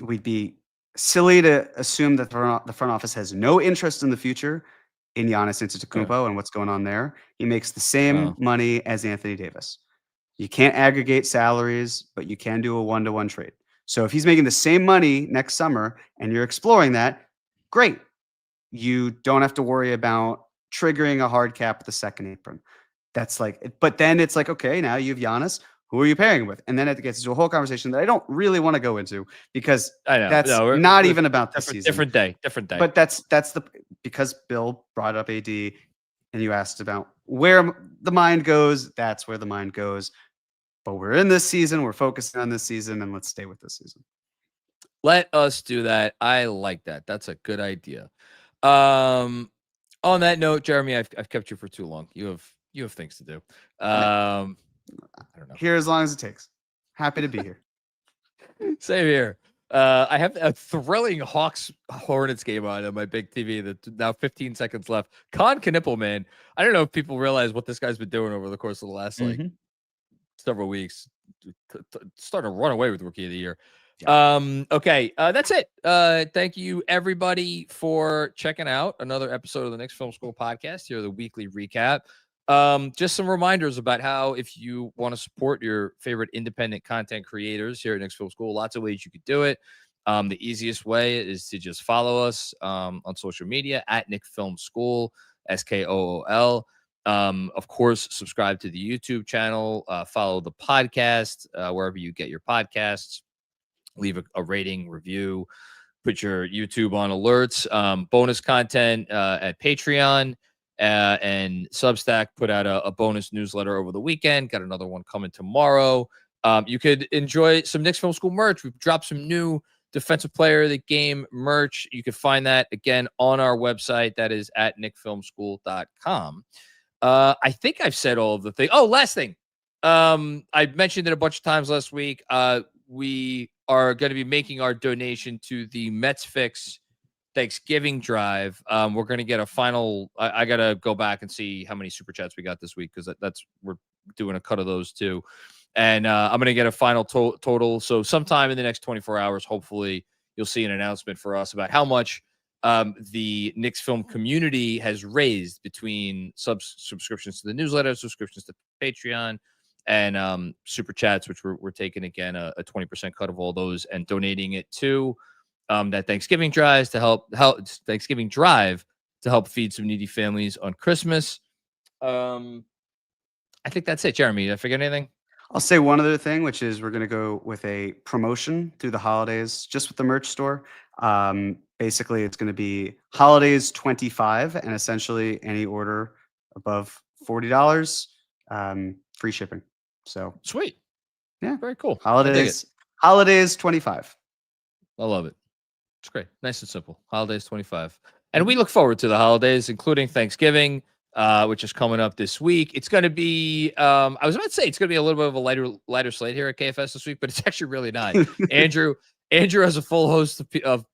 we'd be silly to assume that the front office has no interest in the future in Giannis Antetokounmpo and what's going on there. He makes the same money as Anthony Davis. You can't aggregate salaries, but you can do a 1-to-1 trade. So if he's making the same money next summer and you're exploring that, great. You don't have to worry about triggering a hard cap at the second apron. That's like, but then it's like, okay, now you have Giannis. Who are you pairing with? And then it gets into a whole conversation that I don't really want to go into because that's not even about the season. Different day. But that's because Bill brought up AD and you asked about where the mind goes. That's where the mind goes. But we're in this season. We're focusing on this season, and let's stay with this season. Let us do that. I like that. That's a good idea. On that note, Jeremy, I've kept you for too long. You have things to do. I don't know. Here as long as it takes. Happy to be here. Same here. I have a thrilling Hawks Hornets game on my big TV. That's now 15 seconds left. Con Knipple, man. I don't know if people realize what this guy's been doing over the course of the last several weeks. Starting to run away with Rookie of the Year. Yeah. Okay, that's it. Thank you everybody for checking out another episode of the Knicks Film School Podcast. Here, the weekly recap. Just some reminders about how, if you want to support your favorite independent content creators here at Knicks Film School, lots of ways you could do it. The easiest way is to just follow us on social media at Knicks Film School, SKOOL. Of course, subscribe to the YouTube channel, follow the podcast wherever you get your podcasts, leave a rating, review, put your YouTube on alerts, bonus content at Patreon and Substack. Put out a bonus newsletter over the weekend. Got another one coming tomorrow. You could enjoy some Knicks Film School merch. We've dropped some new Defensive Player of the Game merch. You can find that again on our website. That is at nickfilmschool.com. I think I've said all of the things. Oh, last thing. I mentioned it a bunch of times last week. We are going to be making our donation to the Mets Fix Thanksgiving drive. We're going to get a final. I got to go back and see how many super chats we got this week, because we're doing a cut of those too. And I'm going to get a final total. So sometime in the next 24 hours, hopefully you'll see an announcement for us about how much the Knicks film community has raised between subscriptions to the newsletter, subscriptions to Patreon, and super chats, which we're taking again a 20% cut of all those and donating it to that Thanksgiving drive to help feed some needy families on Christmas. I think that's it, Jeremy. Did I forget anything? I'll say one other thing, which is we're going to go with a promotion through the holidays, just with the merch store. Basically, it's going to be holidays 25, and essentially any order above $40, free shipping. So Sweet. Yeah, very cool. Holidays 25. I love it. It's great. Nice and simple. Holidays 25. And we look forward to the holidays, including Thanksgiving, which is coming up this week. It's going to be, I was about to say, it's going to be a little bit of a lighter slate here at KFS this week, but it's actually really not. Andrew has a full host of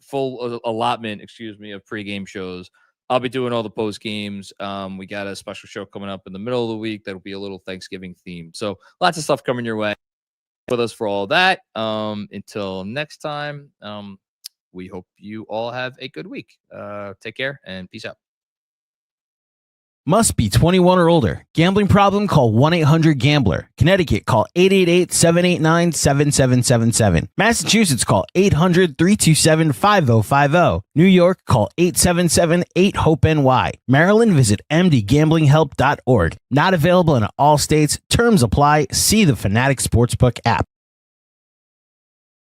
full allotment, of pregame shows. I'll be doing all the post games. We got a special show coming up in the middle of the week that'll be a little Thanksgiving themed. So lots of stuff coming your way. With us for all that. Until next time, we hope you all have a good week. Take care and peace out. Must be 21 or older. Gambling problem? Call 1-800-GAMBLER. Connecticut, call 888-789-7777. Massachusetts, call 800-327-5050. New York, call 877-8-HOPE-NY. Maryland, visit mdgamblinghelp.org. Not available in all states. Terms apply. See the Fanatics Sportsbook app.